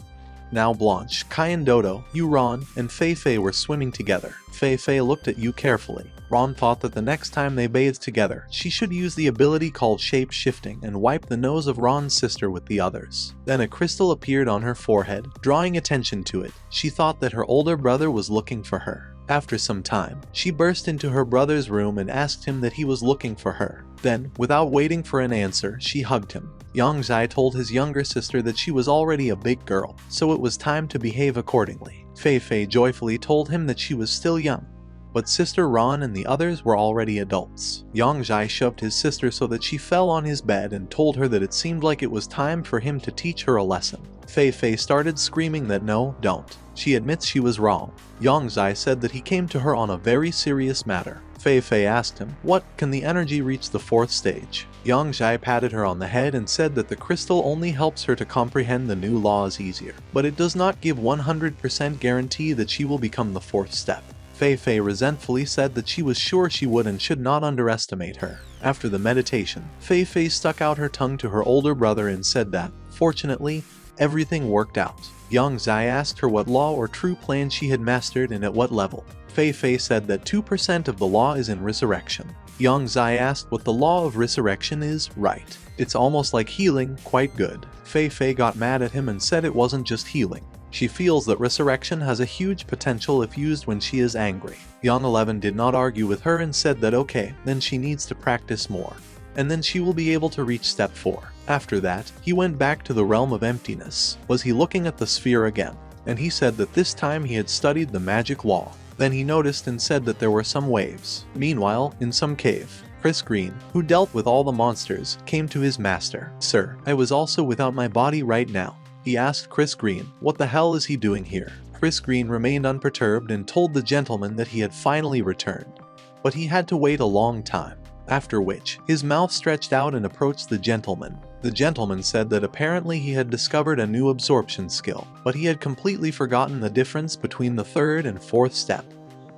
Now Blanche, Kai and Dodo, Yu Ron, and Fei Fei were swimming together. Fei Fei looked at Yu carefully. Ron thought that the next time they bathed together, she should use the ability called shape-shifting and wipe the nose of Ron's sister with the others. Then a crystal appeared on her forehead, drawing attention to it. She thought that her older brother was looking for her. After some time, she burst into her brother's room and asked him that he was looking for her. Then, without waiting for an answer, she hugged him. Yang Zai told his younger sister that she was already a big girl, so it was time to behave accordingly. Fei Fei joyfully told him that she was still young, but Sister Ron and the others were already adults. Yang Zai shoved his sister so that she fell on his bed and told her that it seemed like it was time for him to teach her a lesson. Fei Fei started screaming that no, don't. She admits she was wrong. Yang Zai said that he came to her on a very serious matter. Fei Fei asked him, what, can the energy reach the 4th stage? Yang Zai patted her on the head and said that the crystal only helps her to comprehend the new laws easier, but it does not give 100% guarantee that she will become the 4th step. Fei Fei resentfully said that she was sure she would and should not underestimate her. After the meditation, Fei Fei stuck out her tongue to her older brother and said that, fortunately, everything worked out. Young Zai asked her what law or true plan she had mastered and at what level. Fei Fei said that 2% of the law is in resurrection. Young Zai asked what the law of resurrection is. Right. It's almost like healing, quite good. Fei Fei got mad at him and said it wasn't just healing. She feels that resurrection has a huge potential if used when she is angry. Young 11 did not argue with her and said that okay, then she needs to practice more. And then she will be able to reach step 4. After that, he went back to the realm of emptiness. Was he looking at the sphere again? And he said that this time he had studied the magic law. Then he noticed and said that there were some waves. Meanwhile, in some cave, Chris Green, who dealt with all the monsters, came to his master. Sir, I was also without my body right now. He asked Chris Green, what the hell is he doing here? Chris Green remained unperturbed and told the gentleman that he had finally returned. But he had to wait a long time. After which, his mouth stretched out and approached the gentleman. The gentleman said that apparently he had discovered a new absorption skill, but he had completely forgotten the difference between the 3rd and 4th step.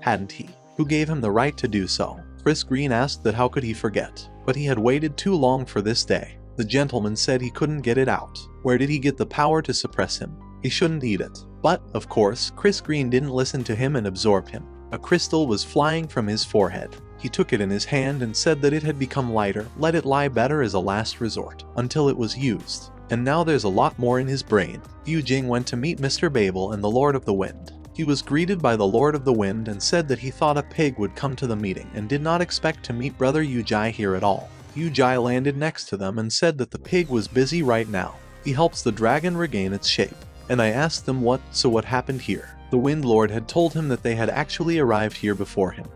Hadn't he? Who gave him the right to do so? Chris Green asked that how could he forget, but he had waited too long for this day. The gentleman said he couldn't get it out. Where did he get the power to suppress him? He shouldn't eat it. But, of course, Chris Green didn't listen to him and absorb him. A crystal was flying from his forehead. He took it in his hand and said that it had become lighter, let it lie better as a last resort, until it was used. And now there's a lot more in his brain. Yu Jing went to meet Mr. Babel and the Lord of the Wind. He was greeted by the Lord of the Wind and said that he thought a pig would come to the meeting and did not expect to meet Brother Yu Jai here at all. Yu Jai landed next to them and said that the pig was busy right now. He helps the dragon regain its shape. And I asked them what happened here. The Wind Lord had told him that they had actually arrived here before him,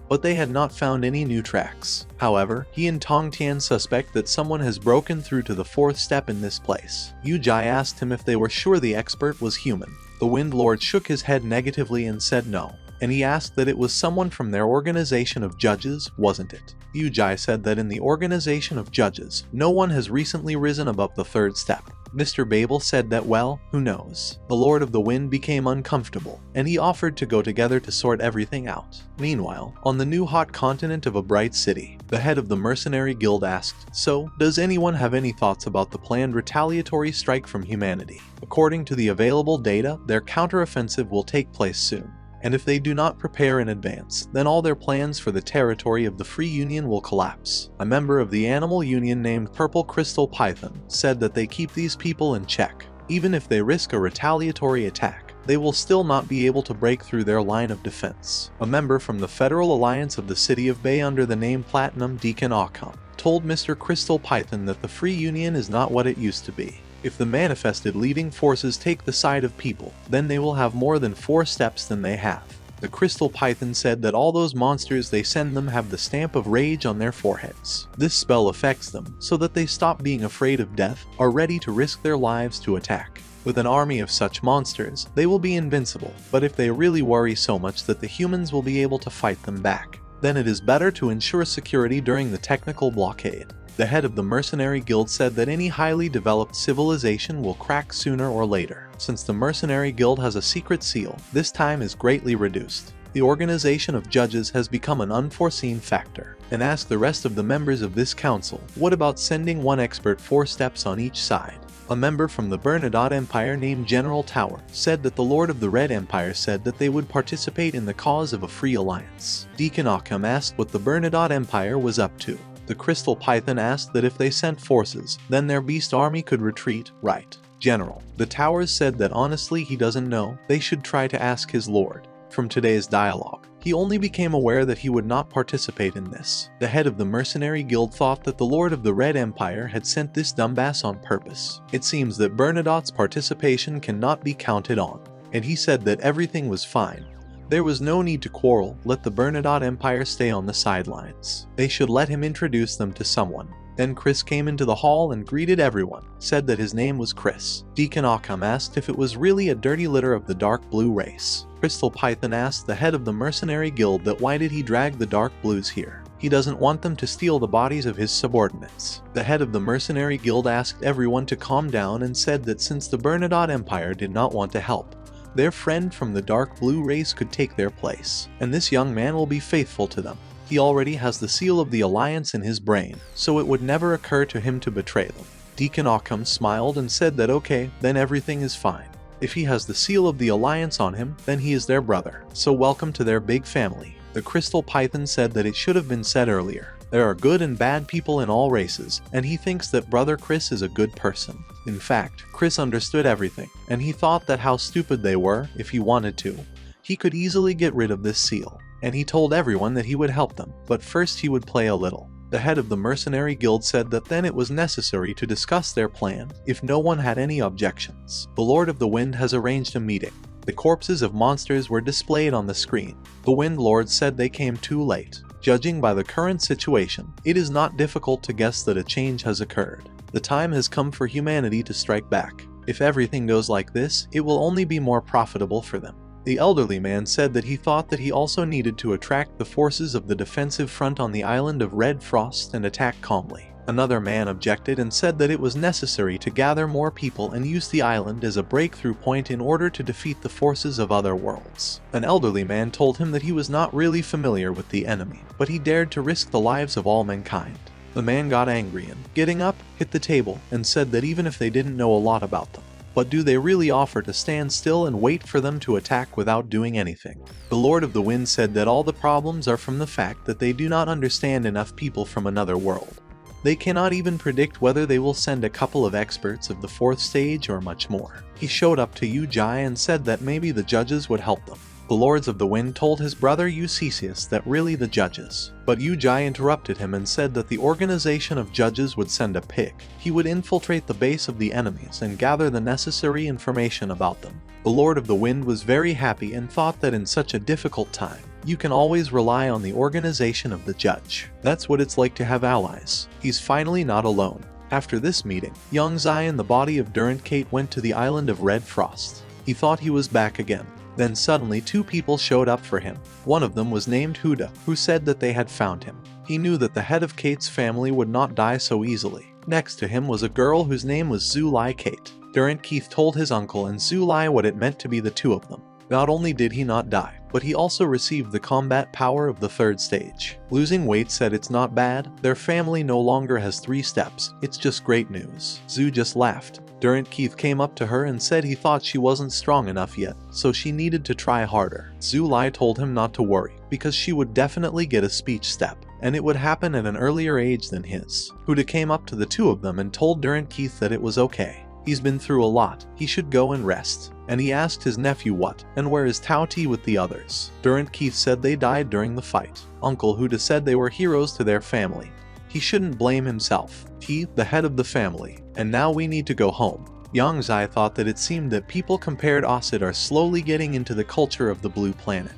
but they had not found any new tracks. However, he and Tong Tian suspect that someone has broken through to the 4th step in this place. Yu Jai asked him if they were sure the expert was human. The Wind Lord shook his head negatively and said no, and he asked that it was someone from their organization of judges, wasn't it? Yu Jai said that in the organization of judges, no one has recently risen above the 3rd step. Mr. Babel said that well, who knows? The Lord of the Wind became uncomfortable, and he offered to go together to sort everything out. Meanwhile, on the new hot continent of a bright city, the head of the mercenary guild asked, so, does anyone have any thoughts about the planned retaliatory strike from humanity? According to the available data, their counteroffensive will take place soon. And if they do not prepare in advance, then all their plans for the territory of the Free Union will collapse. A member of the animal union named Purple Crystal Python said that they keep these people in check. Even if they risk a retaliatory attack, they will still not be able to break through their line of defense. A member from the Federal Alliance of the City of Bay under the name Platinum Deacon Occam told Mr. Crystal Python that the Free Union is not what it used to be. If the manifested leading forces take the side of people, then they will have more than 4 steps than they have. The Crystal Python said that all those monsters they send them have the stamp of rage on their foreheads. This spell affects them, so that they stop being afraid of death, are ready to risk their lives to attack. With an army of such monsters, they will be invincible, but if they really worry so much that the humans will be able to fight them back, then it is better to ensure security during the technical blockade. The head of the Mercenary Guild said that any highly developed civilization will crack sooner or later. Since the Mercenary Guild has a secret seal, this time is greatly reduced. The organization of judges has become an unforeseen factor, and asked the rest of the members of this council, what about sending one expert 4 steps on each side? A member from the Bernadotte Empire named General Tower said that the Lord of the Red Empire said that they would participate in the cause of a free alliance. Deacon Occam asked what the Bernadotte Empire was up to. The Crystal Python asked that if they sent forces, then their beast army could retreat, right? General. The Towers said that honestly he doesn't know, they should try to ask his lord. From today's dialogue, he only became aware that he would not participate in this. The head of the Mercenary Guild thought that the Lord of the Red Empire had sent this dumbass on purpose. It seems that Bernadotte's participation cannot be counted on, and he said that everything was fine. There was no need to quarrel, let the Bernadotte Empire stay on the sidelines. They should let him introduce them to someone. Then Chris came into the hall and greeted everyone, said that his name was Chris. Deacon Occam asked if it was really a dirty litter of the dark blue race. Crystal Python asked the head of the Mercenary Guild that why did he drag the dark blues here? He doesn't want them to steal the bodies of his subordinates. The head of the Mercenary Guild asked everyone to calm down and said that since the Bernadotte Empire did not want to help, their friend from the dark blue race could take their place, and this young man will be faithful to them. He already has the seal of the Alliance in his brain, so it would never occur to him to betray them. Deacon Occam smiled and said that okay, then everything is fine. If he has the seal of the Alliance on him, then he is their brother, so welcome to their big family. The Crystal Python said that it should have been said earlier. There are good and bad people in all races, and he thinks that Brother Chris is a good person. In fact, Chris understood everything, and he thought that how stupid they were if he wanted to. He could easily get rid of this seal, and he told everyone that he would help them, but first he would play a little. The head of the mercenary guild said that then it was necessary to discuss their plan, if no one had any objections. The Lord of the Wind has arranged a meeting. The corpses of monsters were displayed on the screen. The Wind Lord said they came too late. Judging by the current situation, it is not difficult to guess that a change has occurred. The time has come for humanity to strike back. If everything goes like this, it will only be more profitable for them. The elderly man said that he thought that he also needed to attract the forces of the defensive front on the island of Red Frost and attack calmly. Another man objected and said that it was necessary to gather more people and use the island as a breakthrough point in order to defeat the forces of other worlds. An elderly man told him that he was not really familiar with the enemy, but he dared to risk the lives of all mankind. The man got angry and, getting up, hit the table and said that even if they didn't know a lot about them, but do they really offer to stand still and wait for them to attack without doing anything? The Lord of the Wind said that all the problems are from the fact that they do not understand enough people from another world. They cannot even predict whether they will send a couple of experts of the 4th stage or much more. He showed up to Ujai and said that maybe the judges would help them. The Lords of the Wind told his brother Eucesius that really the judges. But Ujai interrupted him and said that the organization of judges would send a pig. He would infiltrate the base of the enemies and gather the necessary information about them. The Lord of the Wind was very happy and thought that in such a difficult time, you can always rely on the organization of the judge. That's what it's like to have allies. He's finally not alone. After this meeting, young Zai and the body of Durant Kate went to the island of Red Frost. He thought he was back again. Then suddenly 2 people showed up for him. One of them was named Huda, who said that they had found him. He knew that the head of Kate's family would not die so easily. Next to him was a girl whose name was Zulai Kate. Durant Keith told his uncle and Zulai what it meant to be the 2 of them. Not only did he not die, but he also received the combat power of the 3rd stage. Losing weight said it's not bad, their family no longer has 3 steps, it's just great news. Zu just laughed. Durant Keith came up to her and said he thought she wasn't strong enough yet, so she needed to try harder. Zulai told him not to worry, because she would definitely get a speech step, and it would happen at an earlier age than his. Huda came up to the 2 of them and told Durant Keith that it was okay. He's been through a lot, he should go and rest. And he asked his nephew what, and where is Tauti with the others. Durant Keith said they died during the fight. Uncle Huda said they were heroes to their family. He shouldn't blame himself. He, the head of the family, and now we need to go home. Yang Zai thought that it seemed that people compared Osid are slowly getting into the culture of the blue planet.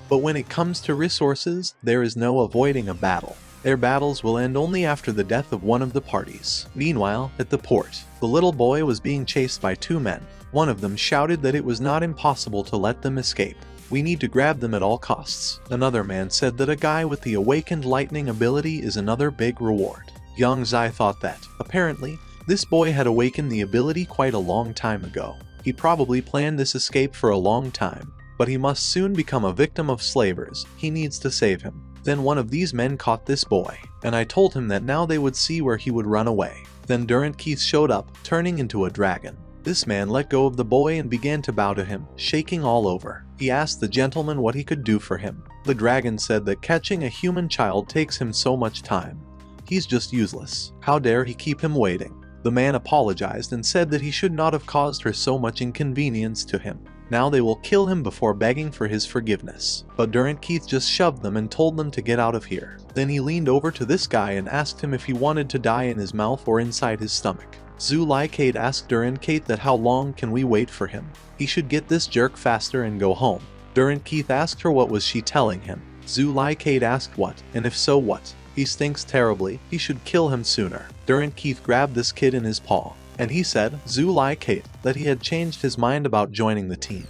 But when it comes to resources, there is no avoiding a battle. Their battles will end only after the death of one of the parties. Meanwhile, at the port, the little boy was being chased by 2 men. One of them shouted that it was not impossible to let them escape. We need to grab them at all costs. Another man said that a guy with the awakened lightning ability is another big reward. Yang Zai thought that, apparently, this boy had awakened the ability quite a long time ago. He probably planned this escape for a long time, but he must soon become a victim of slavers. He needs to save him. Then one of these men caught this boy, and I told him that now they would see where he would run away. Then Durant Keith showed up, turning into a dragon. This man let go of the boy and began to bow to him, shaking all over. He asked the gentleman what he could do for him. The dragon said that catching a human child takes him so much time. He's just useless. How dare he keep him waiting? The man apologized and said that he should not have caused her so much inconvenience to him. Now they will kill him before begging for his forgiveness. But Durant Keith just shoved them and told them to get out of here. Then he leaned over to this guy and asked him if he wanted to die in his mouth or inside his stomach. Zulai Kate asked Durant Kate that how long can we wait for him? He should get this jerk faster and go home. Durant Keith asked her what was she telling him. Zulai Kate asked what, and if so what? He stinks terribly, he should kill him sooner. Durant Keith grabbed this kid in his paw, and he said, Zulai Kate, that he had changed his mind about joining the team.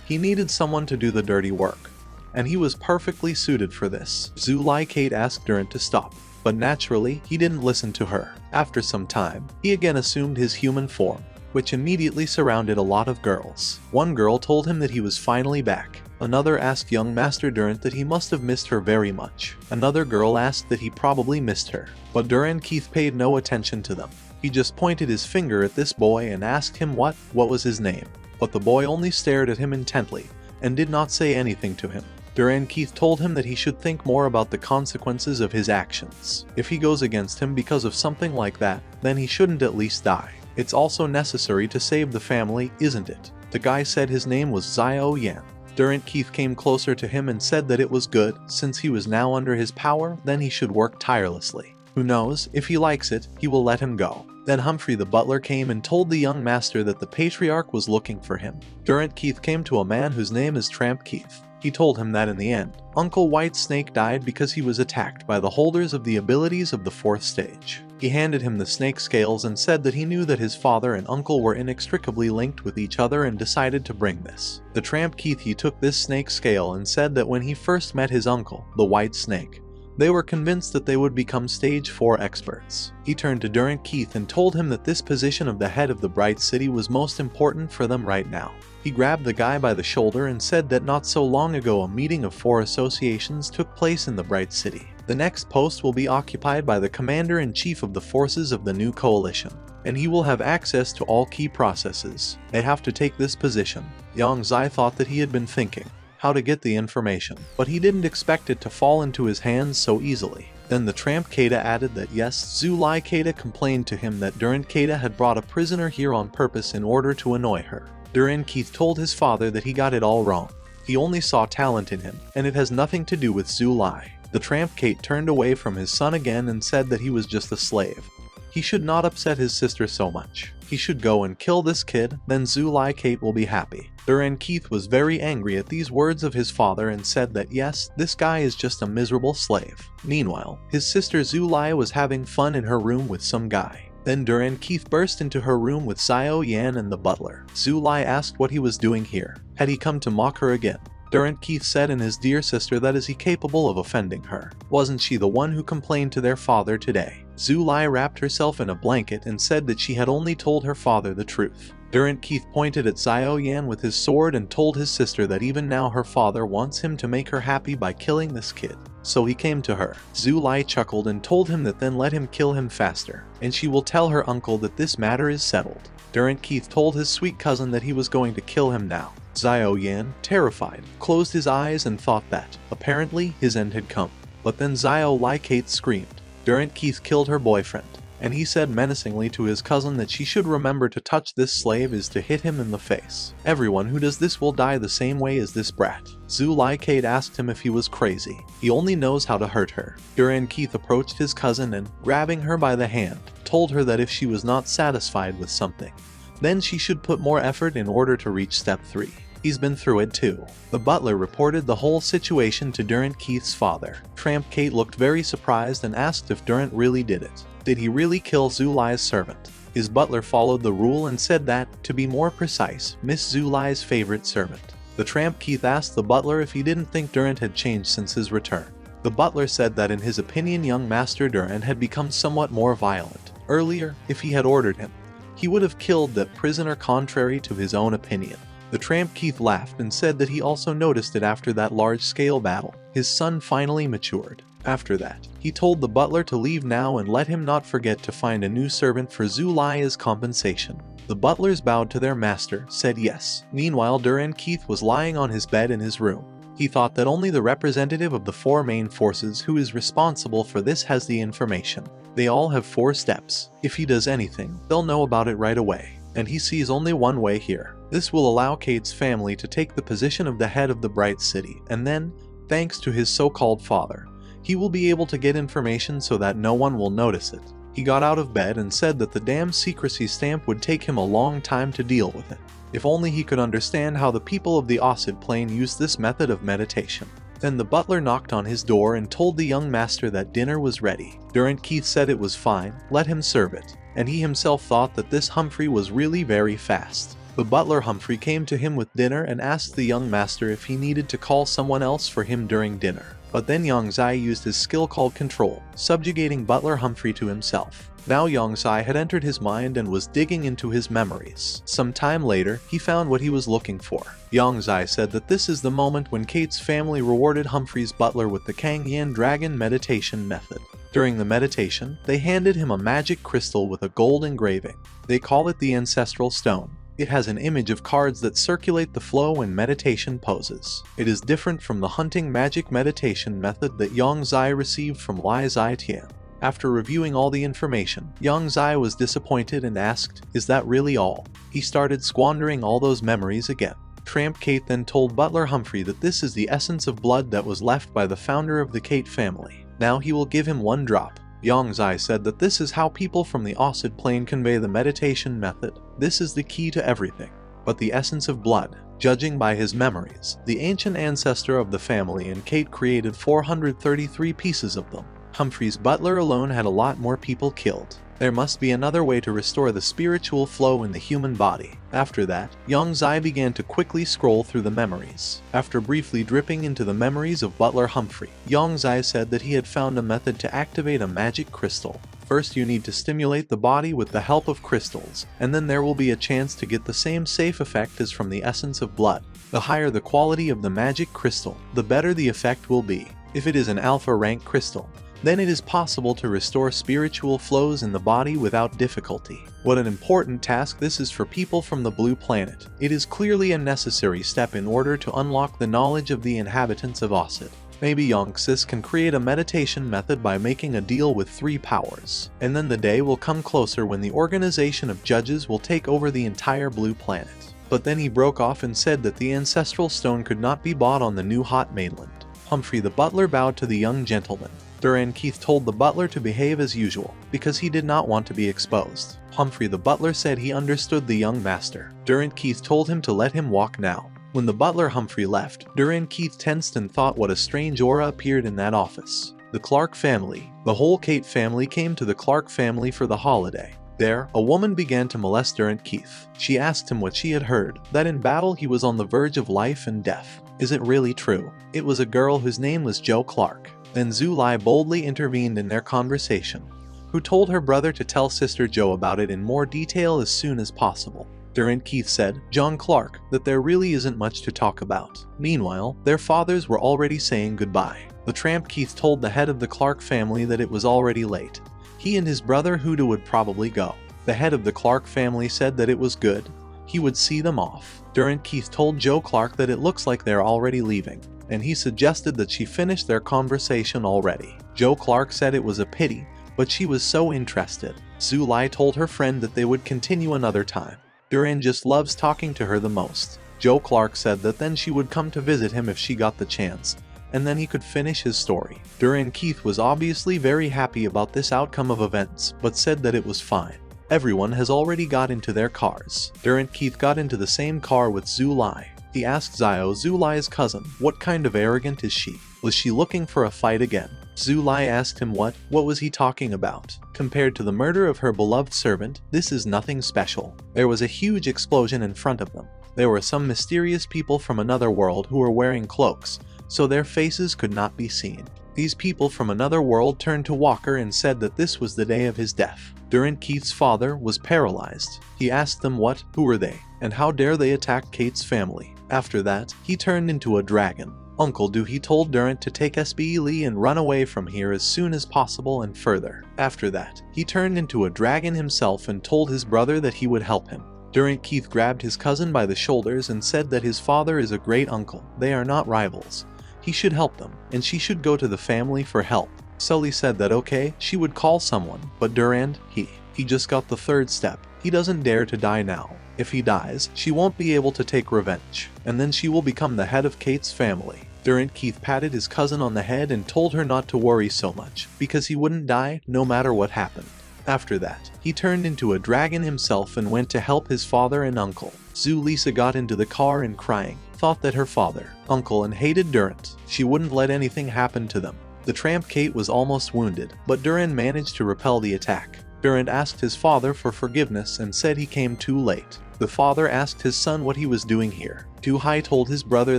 He needed someone to do the dirty work, and he was perfectly suited for this. Zulai Kate asked Durant to stop, but naturally, he didn't listen to her. After some time, he again assumed his human form, which immediately surrounded a lot of girls. One girl told him that he was finally back. Another asked young Master Durant that he must have missed her very much. Another girl asked that he probably missed her, but Durant Keith paid no attention to them. He just pointed his finger at this boy and asked him what was his name. But the boy only stared at him intently and did not say anything to him. Duran Keith told him that he should think more about the consequences of his actions. If he goes against him because of something like that, then he shouldn't at least die. It's also necessary to save the family, isn't it? The guy said his name was Xiao Yan. Duran Keith came closer to him and said that it was good, since he was now under his power, then he should work tirelessly. Who knows, if he likes it, he will let him go. Then Humphrey the butler came and told the young master that the patriarch was looking for him. Duran Keith came to a man whose name is Tramp Keith. He told him that in the end, Uncle White Snake died because he was attacked by the holders of the abilities of the 4th stage. He handed him the snake scales and said that he knew that his father and uncle were inextricably linked with each other and decided to bring this. The Tramp Keith he took this snake scale and said that when he first met his uncle, the White Snake, they were convinced that they would become stage 4 experts. He turned to Duran Keith and told him that this position of the head of the Bright City was most important for them right now. He grabbed the guy by the shoulder and said that not so long ago a meeting of 4 associations took place in the Bright City. The next post will be occupied by the commander-in-chief of the forces of the new coalition, and he will have access to all key processes. They have to take this position. Yang Zai thought that he had been thinking how to get the information, but he didn't expect it to fall into his hands so easily. Then the Tramp Keita added that yes, Zulai Keita complained to him that Duran Keita had brought a prisoner here on purpose in order to annoy her. Duran Keith told his father that he got it all wrong. He only saw talent in him, and it has nothing to do with Zulai. The Tramp Keita turned away from his son again and said that he was just a slave. He should not upset his sister so much. He should go and kill this kid, then Zulai Keita will be happy. Duran Keith was very angry at these words of his father and said that yes, this guy is just a miserable slave. Meanwhile, his sister Zulai was having fun in her room with some guy. Then Duran Keith burst into her room with Xiao Yan and the butler. Zulai asked what he was doing here. Had he come to mock her again? Duran Keith said in his dear sister that is he capable of offending her. Wasn't she the one who complained to their father today? Zulai wrapped herself in a blanket and said that she had only told her father the truth. Duran Keith pointed at Xiao Yan with his sword and told his sister that even now her father wants him to make her happy by killing this kid. So he came to her. Zulai chuckled and told him that then let him kill him faster, and she will tell her uncle that this matter is settled. Duran Keith told his sweet cousin that he was going to kill him now. Xiao Yan, terrified, closed his eyes and thought that, apparently, his end had come. But then Xiao Lai Kate screamed. Duran Keith killed her boyfriend, and he said menacingly to his cousin that she should remember to touch this slave is to hit him in the face. Everyone who does this will die the same way as this brat. Zulai Kate asked him if he was crazy. He only knows how to hurt her. Duran Keith approached his cousin and, grabbing her by the hand, told her that if she was not satisfied with something, then she should put more effort in order to reach step 3. He's been through it too. The butler reported the whole situation to Duran Keith's father. Tramp Kate looked very surprised and asked if Duran really did it. Did he really kill Zulai's servant? His butler followed the rule and said that, to be more precise, Miss Zulai's favorite servant. The Tramp Keith asked the butler if he didn't think Durant had changed since his return. The butler said that in his opinion young Master Durant had become somewhat more violent. Earlier, if he had ordered him, he would have killed that prisoner contrary to his own opinion. The Tramp Keith laughed and said that he also noticed it after that large-scale battle. His son finally matured. After that, he told the butler to leave now and let him not forget to find a new servant for Zulai as compensation. The butlers bowed to their master, said yes. Meanwhile, Duran Keith was lying on his bed in his room. He thought that only the representative of the 4 main forces who is responsible for this has the information. They all have 4 steps. If he does anything, they'll know about it right away. And he sees only one way here. This will allow Kate's family to take the position of the head of the Bright City, and then, thanks to his so-called father, he will be able to get information so that no one will notice it. He got out of bed and said that the damn secrecy stamp would take him a long time to deal with it. If only he could understand how the people of the Ossid Plain use this method of meditation. Then the butler knocked on his door and told the young master that dinner was ready. Duran Keith said it was fine, let him serve it, and he himself thought that this Humphrey was really very fast. The butler Humphrey came to him with dinner and asked the young master if he needed to call someone else for him during dinner. But then Yang Zai used his skill called control, subjugating butler Humphrey to himself. Now Yang Zai had entered his mind and was digging into his memories. Some time later, he found what he was looking for. Yang Zai said that this is the moment when Kate's family rewarded Humphrey's butler with the Kangyan Dragon meditation method. During the meditation, they handed him a magic crystal with a gold engraving. They call it the Ancestral Stone. It has an image of cards that circulate the flow in meditation poses. It is different from the hunting magic meditation method that Yang Zai received from Lai Zai-Tian. After reviewing all the information, Yang Zai was disappointed and asked, "Is that really all?" He started squandering all those memories again. Tramp Kate then told Butler Humphrey that this is the essence of blood that was left by the founder of the Kate family. Now he will give him 1 drop. Yang Zai said that this is how people from the Ossid plane convey the meditation method. This is the key to everything. But the essence of blood, judging by his memories, the ancient ancestor of the family and Kate created 433 pieces of them. Humphrey's butler alone had a lot more people killed. There must be another way to restore the spiritual flow in the human body. After that, Yang Zai began to quickly scroll through the memories. After briefly dripping into the memories of Butler Humphrey, Yang Zai said that he had found a method to activate a magic crystal. First, you need to stimulate the body with the help of crystals, and then there will be a chance to get the same safe effect as from the essence of blood. The higher the quality of the magic crystal, the better the effect will be. If it is an alpha rank crystal, then it is possible to restore spiritual flows in the body without difficulty. What an important task this is for people from the Blue Planet. It is clearly a necessary step in order to unlock the knowledge of the inhabitants of Ossid. Maybe Yonxis can create a meditation method by making a deal with 3 powers, and then the day will come closer when the organization of judges will take over the entire Blue Planet. But then he broke off and said that the Ancestral Stone could not be bought on the new hot mainland. Humphrey the butler bowed to the young gentleman. Duran Keith told the butler to behave as usual, because he did not want to be exposed. Humphrey the butler said he understood the young master. Duran Keith told him to let him walk now. When the butler Humphrey left, Duran Keith tensed and thought what a strange aura appeared in that office. The Clark family. The whole Kate family came to the Clark family for the holiday. There, a woman began to molest Duran Keith. She asked him what she had heard, that in battle he was on the verge of life and death. Is it really true? It was a girl whose name was Joe Clark. Then Zhu Lai boldly intervened in their conversation, who told her brother to tell Sister Joe about it in more detail as soon as possible. Duran Keith said, John Clark, that there really isn't much to talk about. Meanwhile, their fathers were already saying goodbye. The tramp Keith told the head of the Clark family that it was already late. He and his brother Huda would probably go. The head of the Clark family said that it was good. He would see them off. Duran Keith told Joe Clark that it looks like they're already leaving, and he suggested that she finish their conversation already. Joe Clark said it was a pity, but she was so interested. Zhu Lai told her friend that they would continue another time. Duran just loves talking to her the most. Joe Clark said that then she would come to visit him if she got the chance, and then he could finish his story. Duran Keith was obviously very happy about this outcome of events, but said that it was fine. Everyone has already got into their cars. Duran Keith got into the same car with Zhu Lai. He asked Zio, Zhu Lai's cousin, what kind of arrogant is she? Was she looking for a fight again? Zhu Lai asked him what was he talking about? Compared to the murder of her beloved servant, this is nothing special. There was a huge explosion in front of them. There were some mysterious people from another world who were wearing cloaks, so their faces could not be seen. These people from another world turned to Walker and said that this was the day of his death. Duran Keith's father was paralyzed. He asked them who were they, and how dare they attack Kate's family. After that, he turned into a dragon. Uncle he told Durant to take SB Lee and run away from here as soon as possible and further. After that, he turned into a dragon himself and told his brother that he would help him. Durant Keith grabbed his cousin by the shoulders and said that his father is a great uncle. They are not rivals. He should help them, and she should go to the family for help. Sully said that okay, she would call someone, but Durand, he just got the third step. He doesn't dare to die now. If he dies, she won't be able to take revenge, and then she will become the head of Kate's family. Durant Keith patted his cousin on the head and told her not to worry so much, because he wouldn't die no matter what happened. After that, he turned into a dragon himself and went to help his father and uncle. Zhu Lisa got into the car and crying, thought that her father, uncle and hated Durant. She wouldn't let anything happen to them. The tramp Kate was almost wounded, but Durant managed to repel the attack. Durant asked his father for forgiveness and said he came too late. The father asked his son what he was doing here. Tu Hai told his brother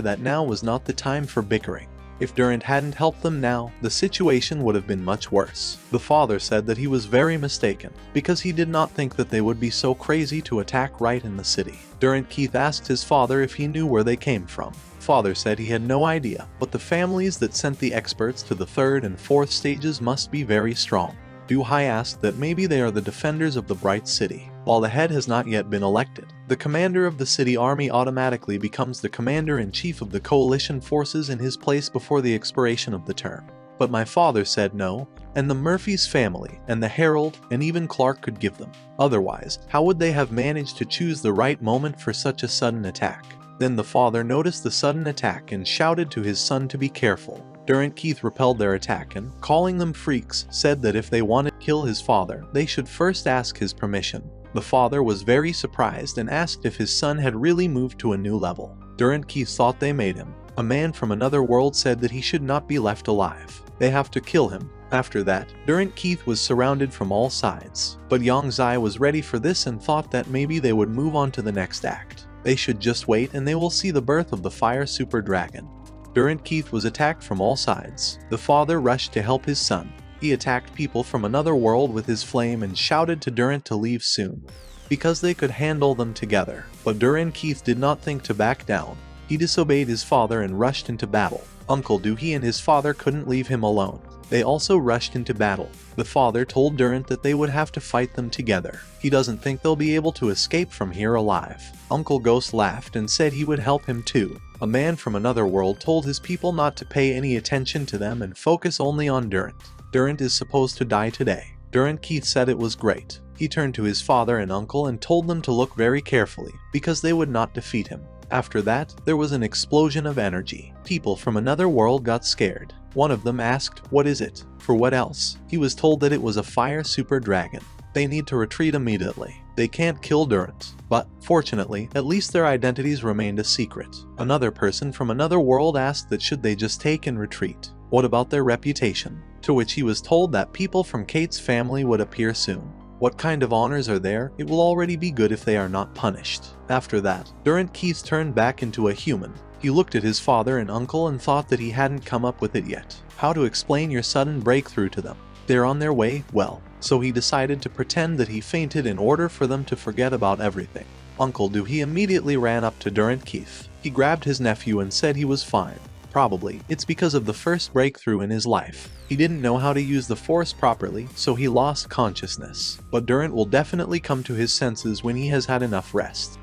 that now was not the time for bickering. If Durant hadn't helped them now, the situation would have been much worse. The father said that he was very mistaken, because he did not think that they would be so crazy to attack right in the city. Durant Keith asked his father if he knew where they came from. Father said he had no idea, but the families that sent the experts to the 3rd and 4th stages must be very strong. Duhai asked that maybe they are the defenders of the Bright City. While the head has not yet been elected, the commander of the city army automatically becomes the commander-in-chief of the coalition forces in his place before the expiration of the term. But my father said no, and the Murphy's family, and the Herald, and even Clark could give them. Otherwise, how would they have managed to choose the right moment for such a sudden attack? Then the father noticed the sudden attack and shouted to his son to be careful. Durant Keith repelled their attack and, calling them freaks, said that if they wanted to kill his father, they should first ask his permission. The father was very surprised and asked if his son had really moved to a new level. Durant Keith thought they made him. A man from another world said that he should not be left alive. They have to kill him. After that, Durant Keith was surrounded from all sides. But Yang Zai was ready for this and thought that maybe they would move on to the next act. They should just wait and they will see the birth of the Fire Super Dragon. Durant Keith was attacked from all sides. The father rushed to help his son. He attacked people from another world with his flame and shouted to Durant to leave soon, because they could handle them together. But Durant Keith did not think to back down. He disobeyed his father and rushed into battle. Uncle Doohy and his father couldn't leave him alone. They also rushed into battle. The father told Durant that they would have to fight them together. He doesn't think they'll be able to escape from here alive. Uncle Ghost laughed and said he would help him too. A man from another world told his people not to pay any attention to them and focus only on Durant. Durant is supposed to die today. Durant Keith said it was great. He turned to his father and uncle and told them to look very carefully, because they would not defeat him. After that, there was an explosion of energy. People from another world got scared. One of them asked, "What is it?" "For what else?" He was told that it was a fire super dragon. They need to retreat immediately. They can't kill Durant. But, fortunately, at least their identities remained a secret. Another person from another world asked that should they just take and retreat. What about their reputation? To which he was told that people from Kate's family would appear soon. What kind of honors are there? It will already be good if they are not punished. After that, Durant Keith turned back into a human. He looked at his father and uncle and thought that he hadn't come up with it yet. How to explain your sudden breakthrough to them? They're on their way, well. So he decided to pretend that he fainted in order for them to forget about everything. Uncle Doohy immediately ran up to Durant Keith. He grabbed his nephew and said he was fine. Probably, it's because of the first breakthrough in his life. He didn't know how to use the force properly, so he lost consciousness. But Durant will definitely come to his senses when he has had enough rest.